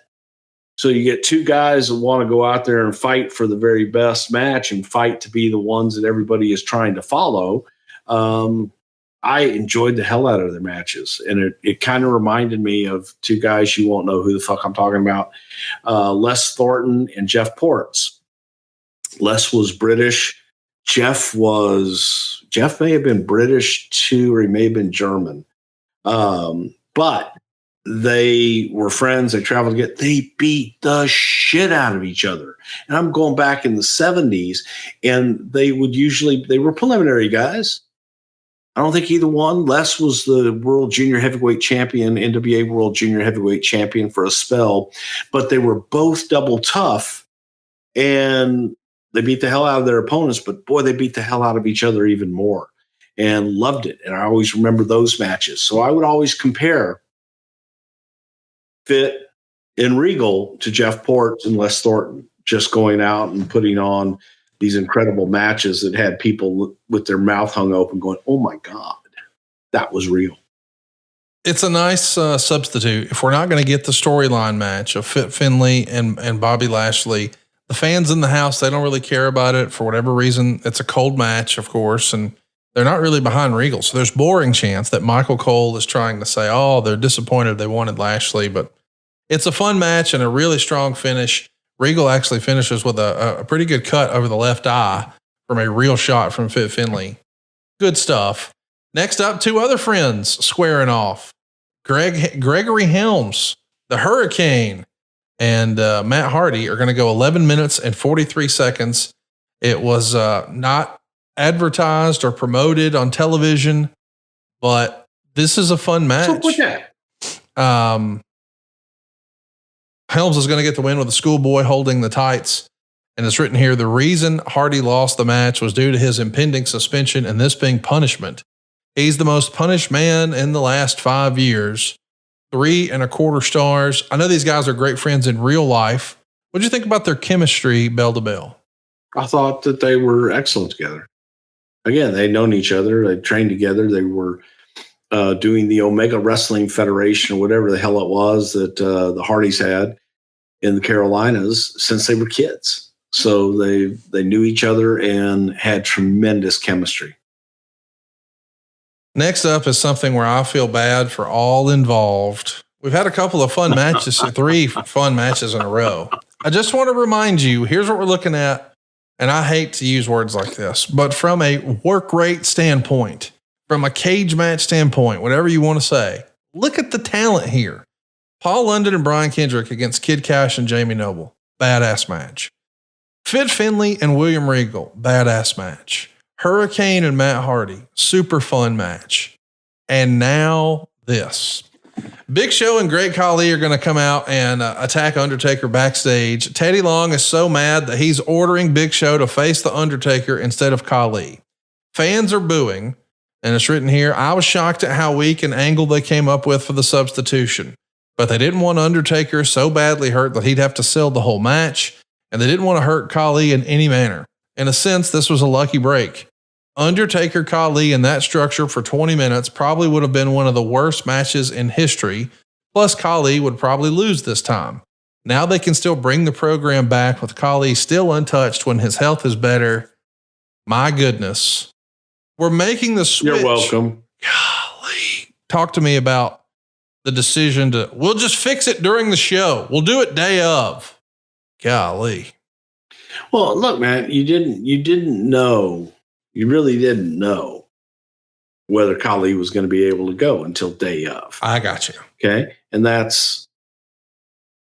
So you get two guys that want to go out there and fight for the very best match and fight to be the ones that everybody is trying to follow. I enjoyed the hell out of their matches. And it kind of reminded me of two guys you won't know who the fuck I'm talking about. Les Thornton and Jeff Ports. Les was British. Jeff may have been British too, or he may have been German. But they were friends. They traveled together. They beat the shit out of each other. And I'm going back in the 70s, and they were preliminary guys. I don't think either one. Les was the World Junior Heavyweight Champion, NWA World Junior Heavyweight Champion for a spell, but they were both double tough, and they beat the hell out of their opponents, but boy, they beat the hell out of each other even more, and loved it. And I always remember those matches. So I would always compare Fit and Regal to Jeff Ports and Les Thornton, just going out and putting on these incredible matches that had people with their mouth hung open going, oh my God, that was real. It's a nice substitute. If we're not going to get the storyline match of Fit Finlay and Bobby Lashley, the fans in the house, they don't really care about it for whatever reason. It's a cold match, of course, and they're not really behind Regal. So there's boring chance that Michael Cole is trying to say, oh, they're disappointed they wanted Lashley, but it's a fun match and a really strong finish. Regal actually finishes with a pretty good cut over the left eye from a real shot from Fit Finlay. Good stuff. Next up, two other friends squaring off. Gregory Helms, the Hurricane, and Matt Hardy are going to go 11 minutes and 43 seconds. It was not advertised or promoted on television, but this is a fun match. So what's that? Helms is going to get the win with a schoolboy holding the tights. And it's written here, the reason Hardy lost the match was due to his impending suspension and this being punishment. He's the most punished man in the last 5 years. 3.25 stars. I know these guys are great friends in real life. What'd you think about their chemistry bell to bell? I thought that they were excellent together. Again, they'd known each other. They trained together. They were doing the Omega Wrestling Federation or whatever the hell it was that the Hardys had in the Carolinas since they were kids. So they knew each other and had tremendous chemistry. Next up is something where I feel bad for all involved. We've had a couple of fun matches, 3 fun matches in a row. I just want to remind you, here's what we're looking at. And I hate to use words like this, but from a work rate standpoint, from a cage match standpoint, whatever you want to say, look at the talent here. Paul London and Brian Kendrick against Kid Cash and Jamie Noble. Badass match. Fit Finlay and William Regal. Badass match. Hurricane and Matt Hardy. Super fun match. And now this. Big Show and Great Khali are going to come out and attack Undertaker backstage. Teddy Long is so mad that he's ordering Big Show to face the Undertaker instead of Khali. Fans are booing. And it's written here, I was shocked at how weak an angle they came up with for the substitution. But they didn't want Undertaker so badly hurt that he'd have to sell the whole match. And they didn't want to hurt Khali in any manner. In a sense, this was a lucky break. Undertaker Khali in that structure for 20 minutes probably would have been one of the worst matches in history. Plus, Khali would probably lose this time. Now they can still bring the program back with Khali still untouched when his health is better. My goodness. We're making the switch. You're welcome. Golly. Talk to me about the decision to, we'll just fix it during the show. We'll do it day of. Golly. Well, look, man, you didn't know. You really didn't know whether Khali was going to be able to go until day of. I got you. Okay. And that's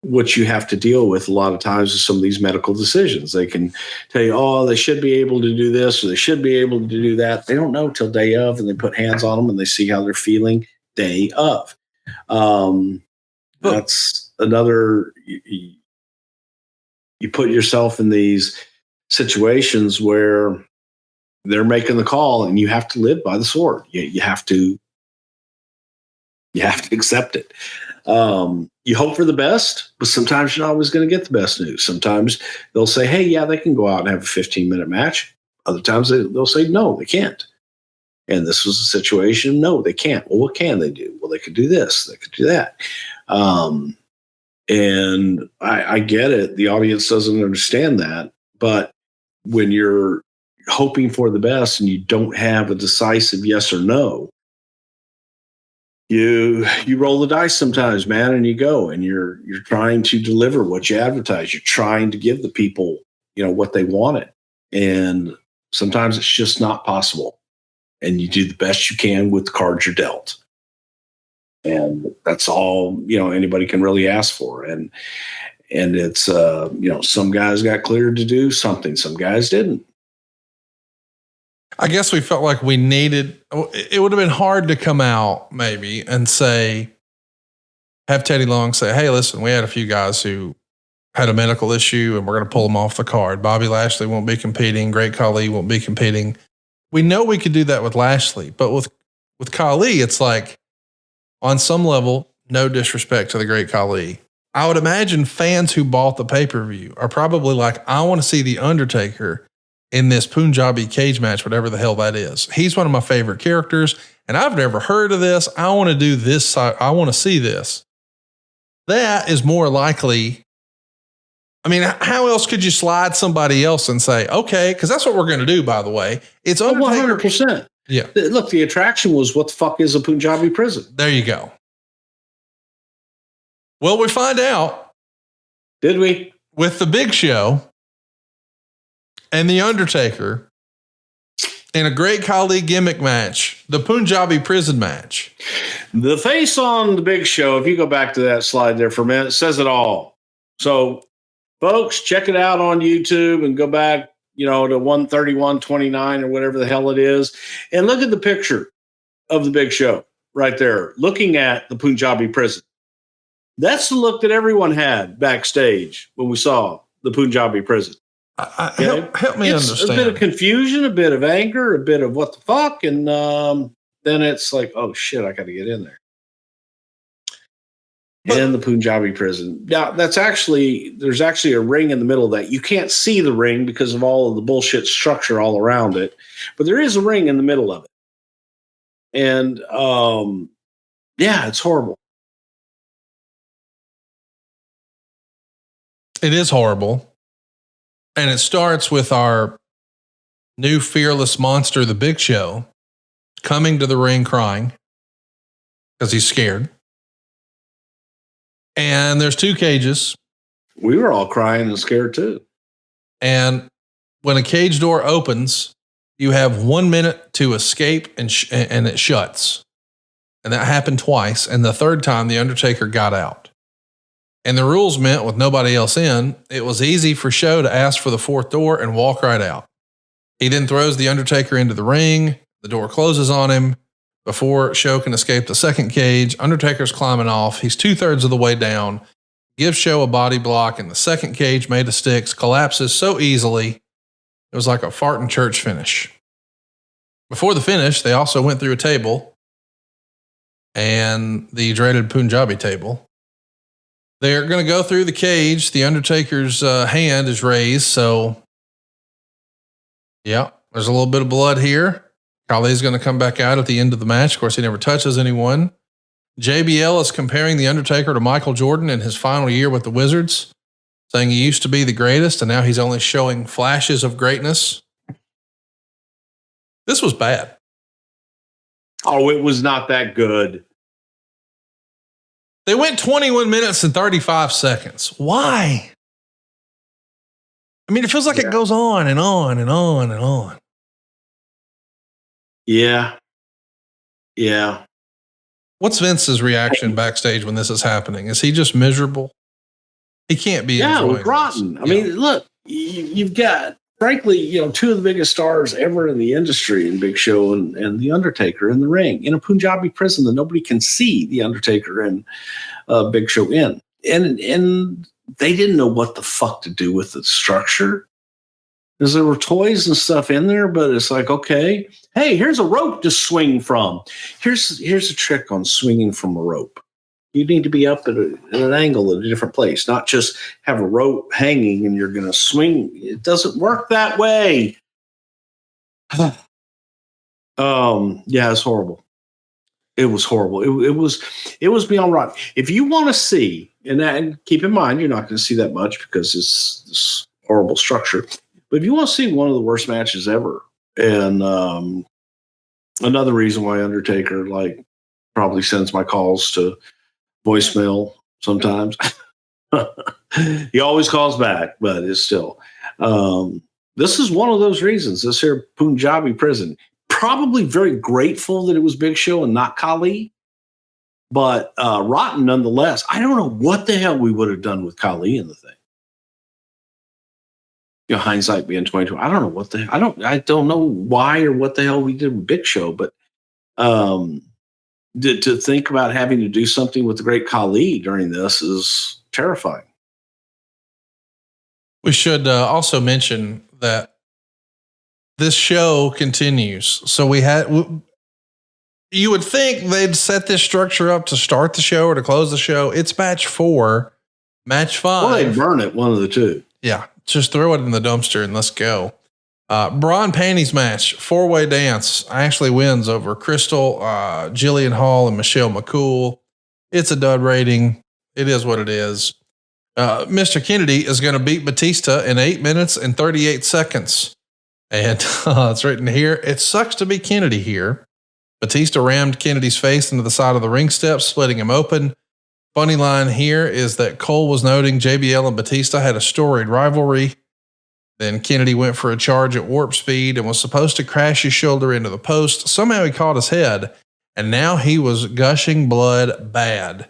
what you have to deal with a lot of times with some of these medical decisions. They can tell you, oh, they should be able to do this or they should be able to do that. They don't know till day of, and they put hands on them and they see how they're feeling day of. That's another, you put yourself in these situations where they're making the call and you have to live by the sword. You have to accept it. You hope for the best, but sometimes you're not always going to get the best news. Sometimes they'll say, hey, yeah, they can go out and have a 15-minute match. Other times they'll say, no, they can't. And this was a situation. No, they can't. Well, what can they do? Well, they could do this. They could do that. And I get it. The audience doesn't understand that. But when you're hoping for the best and you don't have a decisive yes or no, you roll the dice sometimes, man, and you go, and you're trying to deliver what you advertise. You're trying to give the people, what they wanted. And sometimes it's just not possible. And you do the best you can with the cards you're dealt. And that's all, anybody can really ask for. And it's, some guys got cleared to do something. Some guys didn't. I guess we felt like we needed, it would have been hard to come out maybe and have Teddy Long say, hey, listen, we had a few guys who had a medical issue and we're going to pull them off the card. Bobby Lashley won't be competing. Great Khali won't be competing. We know we could do that with Lashley, but with Khali, it's like, on some level, no disrespect to the Great Khali, I would imagine fans who bought the pay-per-view are probably like, I want to see The Undertaker in this Punjabi cage match, whatever the hell that is. He's one of my favorite characters, and I've never heard of this. I want to do this. I want to see this. That is more likely. I mean, how else could you slide somebody else and say, okay, because that's what we're going to do, by the way. It's Undertaker. 100%. Yeah. Look, the attraction was, what the fuck is a Punjabi prison? There you go. Well, we find out. Did we? With the Big Show and the Undertaker in a Great Khali gimmick match, the Punjabi prison match. The face on the Big Show, if you go back to that slide there for a minute, says it all. So, folks, check it out on YouTube and go back, to 131.29 or whatever the hell it is. And look at the picture of the Big Show right there, looking at the Punjabi prison. That's the look that everyone had backstage when we saw the Punjabi prison. Help me understand. A bit of confusion, a bit of anger, a bit of what the fuck. And then it's like, oh shit, I got to get in there. And the Punjabi prison. Now, there's actually a ring in the middle of that. You can't see the ring because of all of the bullshit structure all around it, but there is a ring in the middle of it. And it's horrible. It is horrible. And it starts with our new fearless monster, the Big Show, coming to the ring crying because he's scared. And there's two cages. We were all crying and scared too. And when a cage door opens, you have 1 minute to escape and it shuts. And that happened twice. And the third time, the Undertaker got out. And the rules meant with nobody else in, it was easy for Show to ask for the fourth door and walk right out. He then throws the Undertaker into the ring. The door closes on him. Before Show can escape the second cage, Undertaker's climbing off. He's 2/3 of the way down, gives Show a body block, and the second cage made of sticks collapses so easily. It was like a fart in church finish. Before the finish, they also went through a table and the dreaded Punjabi table. They're going to go through the cage. The Undertaker's hand is raised. So, yeah, there's a little bit of blood here. Khali's going to come back out at the end of the match. Of course, he never touches anyone. JBL is comparing The Undertaker to Michael Jordan in his final year with the Wizards, saying he used to be the greatest, and now he's only showing flashes of greatness. This was bad. Oh, it was not that good. They went 21 minutes and 35 seconds. Why? I mean, it feels like it goes on and on and on and on. Yeah. Yeah. What's Vince's reaction backstage when this is happening? Is he just miserable? He can't be. Yeah, rotten. This. I mean, look, you've got, frankly, two of the biggest stars ever in the industry in Big Show and The Undertaker in the ring in a Punjabi prison that nobody can see The Undertaker and Big Show in. And they didn't know what the fuck to do with the structure. Because there were toys and stuff in there, but it's like, okay, hey, here's a rope to swing from. Here's a trick on swinging from a rope. You need to be up at an angle at a different place, not just have a rope hanging and you're going to swing. It doesn't work that way. Yeah, it's horrible. It was horrible. It was beyond right. If you want to see, and keep in mind, you're not going to see that much because it's this horrible structure. But if you want to see one of the worst matches ever, and another reason why Undertaker probably sends my calls to voicemail sometimes. He always calls back, but it's still. This is one of those reasons. This here Punjabi prison. Probably very grateful that it was Big Show and not Khali, but rotten nonetheless. I don't know what the hell we would have done with Khali in the thing. Hindsight being 22. I don't know what the I don't know why or what the hell we did with Big Show, but to think about having to do something with the great Khali during this is terrifying. We should also mention that this show continues. So you would think they'd set this structure up to start the show or to close the show. It's match 4, match 5. Well, they burn it, one of the two. Yeah. Just throw it in the dumpster and let's go. Bra and panties match, 4-way dance. Ashley wins over Crystal, Jillian Hall, and Michelle McCool. It's a dud rating. It is what it is. Mr. Kennedy is going to beat Batista in 8 minutes and 38 seconds. And it's written here, it sucks to be Kennedy here. Batista rammed Kennedy's face into the side of the ring steps, splitting him open. Funny line here is that Cole was noting JBL and Batista had a storied rivalry. Then Kennedy went for a charge at warp speed and was supposed to crash his shoulder into the post. Somehow he caught his head, and now he was gushing blood bad.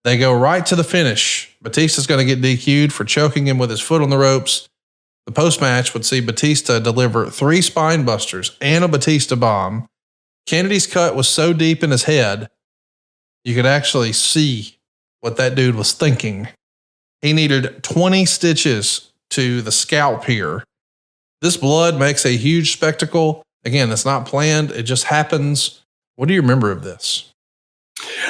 They go right to the finish. Batista's going to get DQ'd for choking him with his foot on the ropes. The post-match would see Batista deliver 3 spine busters and a Batista bomb. Kennedy's cut was so deep in his head, you could actually see what that dude was thinking. He needed 20 stitches to the scalp here. This blood makes a huge spectacle. Again, it's not planned. It just happens. What do you remember of this?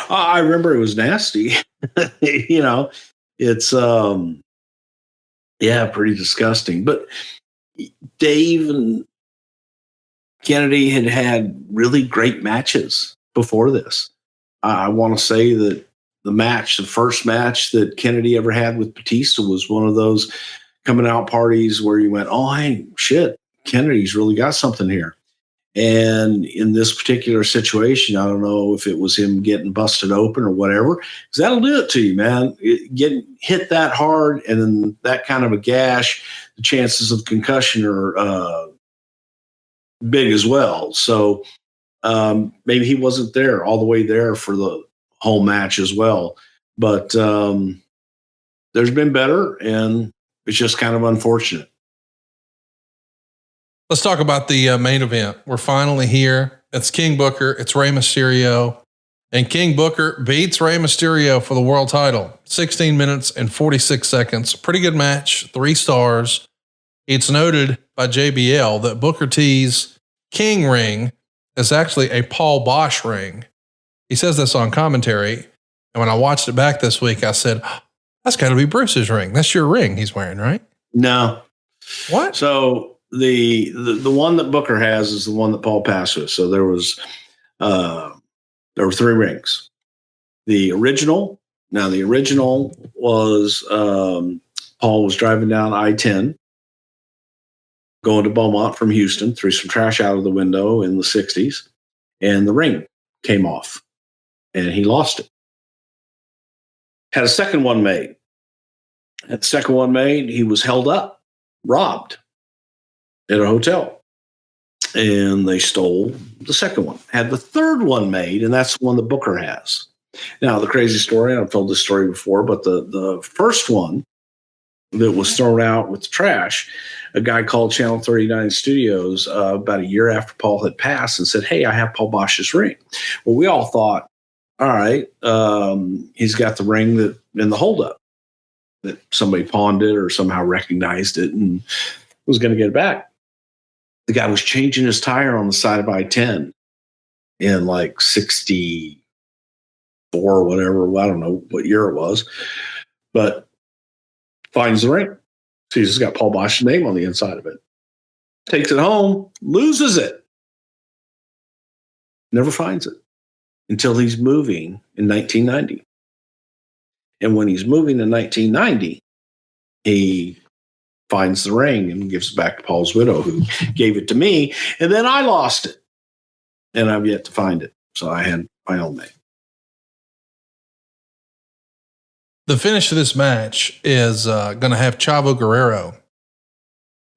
I remember it was nasty. It's, pretty disgusting. But Dave and Kennedy had really great matches before this. I want to say that the first match that Kennedy ever had with Batista was one of those coming out parties where you went, oh, hey, shit, Kennedy's really got something here. And in this particular situation, I don't know if it was him getting busted open or whatever, because that'll do it to you, man. Getting hit that hard and then that kind of a gash, the chances of concussion are big as well. So maybe he wasn't there all the way there for the whole match as well. But there's been better, and it's just kind of unfortunate. Let's talk about the main event. We're finally here. It's King Booker. It's Rey Mysterio. And King Booker beats Rey Mysterio for the world title. 16 minutes and 46 seconds. Pretty good match. 3 stars. It's noted by JBL that Booker T's King ring is actually a Paul Bosch ring. He says this on commentary. And when I watched it back this week, I said, that's got to be Bruce's ring. That's your ring he's wearing, right? No. What? So the one that Booker has is the one that Paul passed with. So there were 3 rings. The original was Paul was driving down I-10, going to Beaumont from Houston, threw some trash out of the window in the 60s, and the ring came off, and he lost it. Had a second one made. He was held up, robbed at a hotel, and they stole the second one. Had the third one made, and that's the one that Booker has. Now, the crazy story, I've told this story before, but the first one that was thrown out with the trash, a guy called Channel 39 Studios about a year after Paul had passed and said, hey, I have Paul Bosch's ring. Well, we all thought, all right, he's got the ring that in the holdup, that somebody pawned it or somehow recognized it and was going to get it back. The guy was changing his tire on the side of I-10 in like 64 or whatever. I don't know what year it was, but finds the ring. So he's just got Paul Bosch's name on the inside of it. Takes it home, loses it. Never finds it until he's moving in 1990. And when he's moving in 1990, he finds the ring and gives it back to Paul's widow, who gave it to me. And then I lost it. And I've yet to find it. So I had my own name. The finish of this match is going to have Chavo Guerrero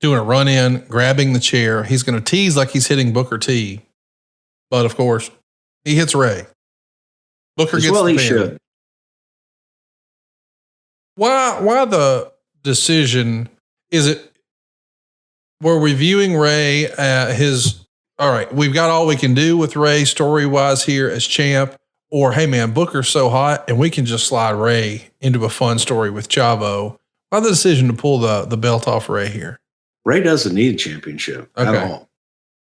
doing a run in, grabbing the chair. He's going to tease like he's hitting Booker T. But of course, he hits Ray. Booker gets the pin. He should. Why the decision? Is it we're reviewing Ray all right, we've got all we can do with Ray story-wise here as champ, or hey man, Booker's so hot and we can just slide Ray into a fun story with Chavo. Why the decision to pull the belt off Ray here? Ray doesn't need a championship at all.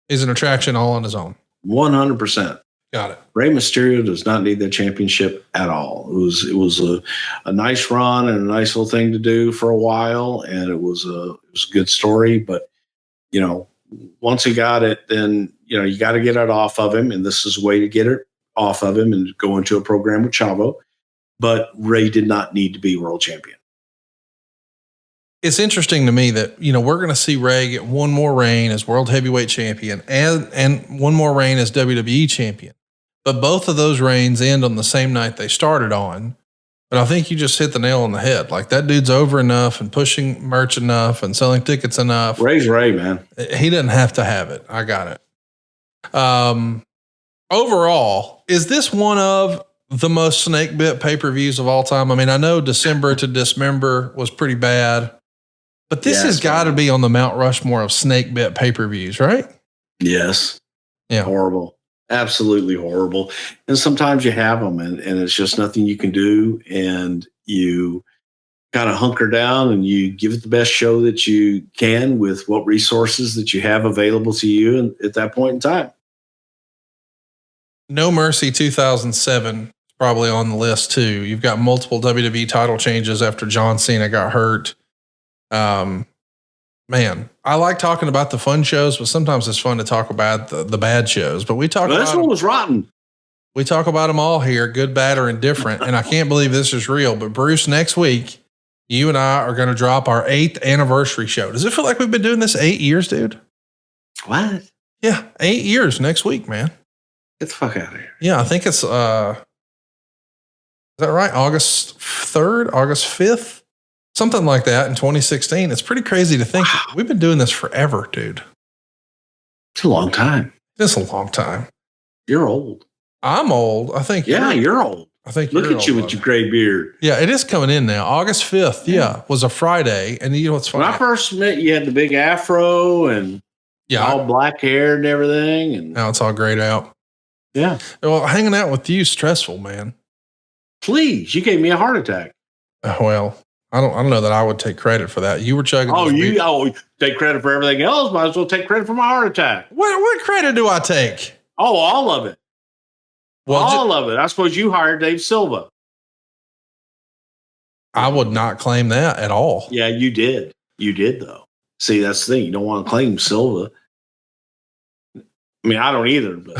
He's an attraction all on his own. 100%. Got it. Ray Mysterio does not need that championship at all. It was a nice run and a nice little thing to do for a while, and it was a good story. But once he got it, then you got to get it off of him, and this is a way to get it off of him and go into a program with Chavo. But Ray did not need to be world champion. It's interesting to me that, we're going to see Ray get one more reign as world heavyweight champion and one more reign as WWE champion. But both of those reigns end on the same night they started on. But I think you just hit the nail on the head. Like, that dude's over enough and pushing merch enough and selling tickets enough. Ray's Ray, man. He doesn't have to have it. I got it. Overall, is this one of the most snake bit pay-per-views of all time? I mean, I know December to Dismember was pretty bad, but this has got to be on the Mount Rushmore of snake bit pay-per-views, right? Yes. Yeah. Horrible. Absolutely horrible. And sometimes you have them and it's just nothing you can do. And you kind of hunker down and you give it the best show that you can with what resources that you have available to you at that point in time. No Mercy 2007 is probably on the list too. You've got multiple WWE title changes after John Cena got hurt. Man, I like talking about the fun shows, but sometimes it's fun to talk about the bad shows. But we talk about this one was rotten. We talk about them all here, good, bad, or indifferent. And I can't believe this is real. But Bruce, next week, you and I are going to drop our 8th anniversary show. Does it feel like we've been doing this 8 years, dude? What? Yeah, 8 years next week, man. Get the fuck out of here. Yeah, I think it's is that right? August 3rd, August 5th? Something like that in 2016. It's pretty crazy to think we've been doing this forever, dude. It's a long time. It's a long time. You're old. I'm old. I think. Yeah, you're old. I think. Look at you with your gray beard. Yeah, it is coming in now. August 5th. Yeah, was a Friday. And you know what's funny? When I first met you, had the big afro and all black hair and everything. And now it's all grayed out. Yeah. Well, hanging out with you is stressful, man. Please, you gave me a heart attack. Well, I don't know that I would take credit for that. You were chugging. You take credit for everything else. Might as well take credit for my heart attack. What credit do I take? Oh, all of it. Well, all of it. I suppose you hired Dave Silva. I would not claim that at all. Yeah, you did. You did, though. See, that's the thing. You don't want to claim Silva. I mean, I don't either. But.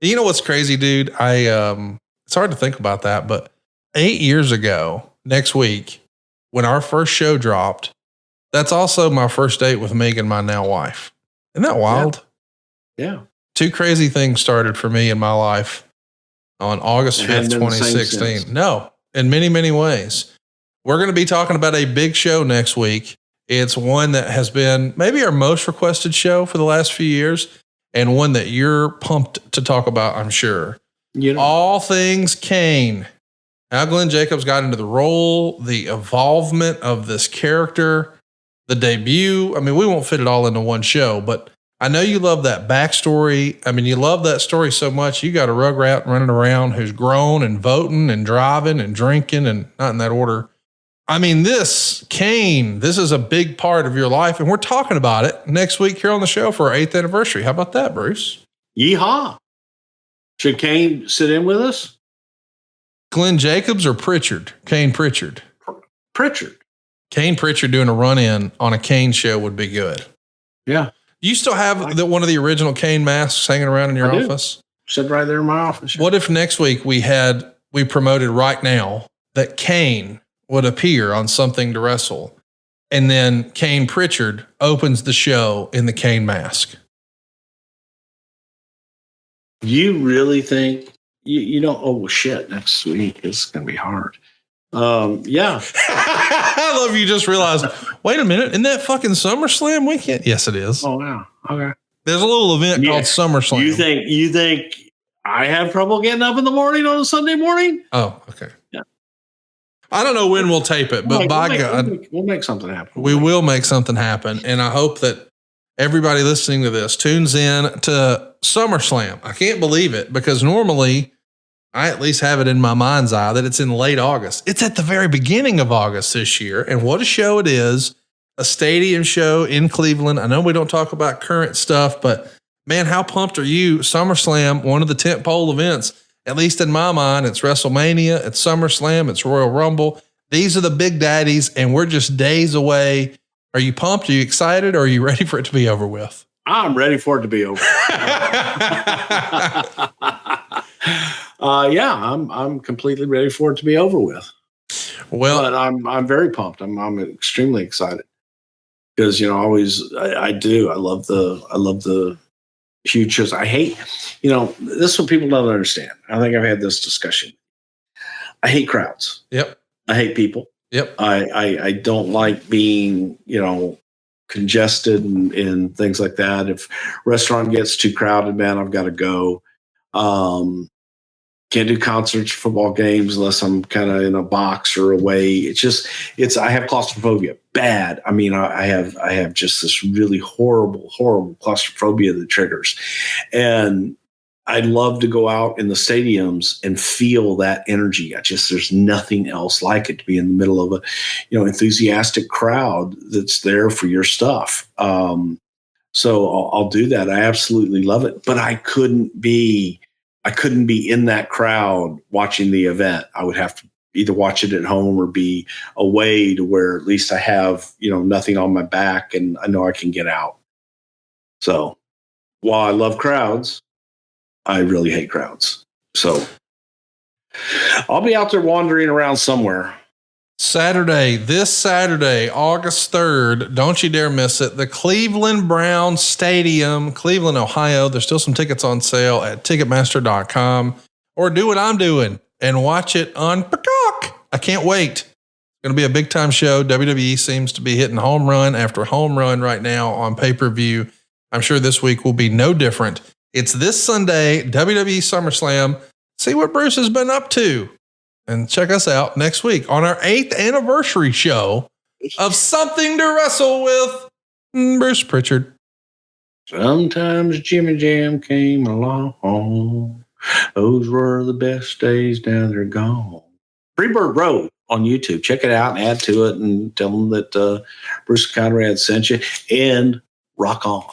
You know what's crazy, dude? It's hard to think about that, but 8 years ago, next week, when our first show dropped, that's also my first date with Megan, my now wife. Isn't that wild? Yeah. 2 crazy things started for me in my life on August 5th, 2016. No, in many, many ways. We're going to be talking about a big show next week. It's one that has been maybe our most requested show for the last few years, and one that you're pumped to talk about, I'm sure. All Things Kane. How Glenn Jacobs got into the role, the evolvement of this character, the debut. I mean, we won't fit it all into one show, but I know you love that backstory. I mean, you love that story so much. You got a Rugrat running around who's grown and voting and driving and drinking, and not in that order. I mean, this is a big part of your life, and we're talking about it next week here on the show for our 8th anniversary. How about that, Bruce? Yeehaw. Should Kane sit in with us? Glenn Jacobs or Prichard? Kane Prichard. Prichard. Kane Prichard doing a run-in on a Kane show would be good. Yeah. You still have one of the original Kane masks hanging around in your office? Sit right there in my office. What if next week we promoted right now that Kane would appear on Something to Wrestle, and then Kane Prichard opens the show in the Kane mask? You really think you don't? Oh shit! Next week is going to be hard. Yeah. I love you. Just realized. Wait a minute! Isn't that fucking SummerSlam weekend? Yes, it is. Oh yeah. Okay. There's a little event called SummerSlam. You think I have trouble getting up in the morning on a Sunday morning? Oh, okay. Yeah. I don't know when we'll tape it, but we'll make something happen. We will make something happen, and I hope that everybody listening to this tunes in to SummerSlam. I can't believe it, because normally I at least have it in my mind's eye that it's in late August. It's at the very beginning of August this year. And what a show it is. A stadium show in Cleveland. I know we don't talk about current stuff, but man, how pumped are you? SummerSlam, one of the tentpole events, at least in my mind. It's WrestleMania, it's SummerSlam, it's Royal Rumble. These are the big daddies, and we're just days away. Are you pumped? Are you excited? Or are you ready for it to be over with? I'm ready for it to be over. Yeah, I'm completely ready for it to be over with. Well, but I'm very pumped. I'm extremely excited because I do. I love the huge shows. I hate, this is what people don't understand. I think I've had this discussion. I hate crowds. Yep. I hate people. Yep. I don't like being, congested and things like that. If restaurant gets too crowded, man, I've got to go. Can't do concerts, football games unless I'm kind of in a box or away. I have claustrophobia bad. I mean, I have just this really horrible claustrophobia that triggers. And I'd love to go out in the stadiums and feel that energy. There's nothing else like it to be in the middle of a, enthusiastic crowd that's there for your stuff. So I'll do that. I absolutely love it, but I couldn't be in that crowd watching the event. I would have to either watch it at home or be away to where at least I have, nothing on my back and I know I can get out. So while I love crowds, I really hate crowds. So I'll be out there wandering around somewhere. This Saturday, August 3rd, don't you dare miss it. The Cleveland Browns Stadium, Cleveland, Ohio. There's still some tickets on sale at Ticketmaster.com, or do what I'm doing and watch it on Peacock. I can't wait. It's going to be a big time show. WWE seems to be hitting home run after home run right now on pay-per-view. I'm sure this week will be no different. It's this Sunday, WWE SummerSlam. See what Bruce has been up to. And check us out next week on our 8th anniversary show of Something to Wrestle with Bruce Prichard. Sometimes Jimmy Jam came along. Those were the best days, now they're gone. Freebird Road on YouTube. Check it out and add to it and tell them that Bruce Conrad sent you. And rock on.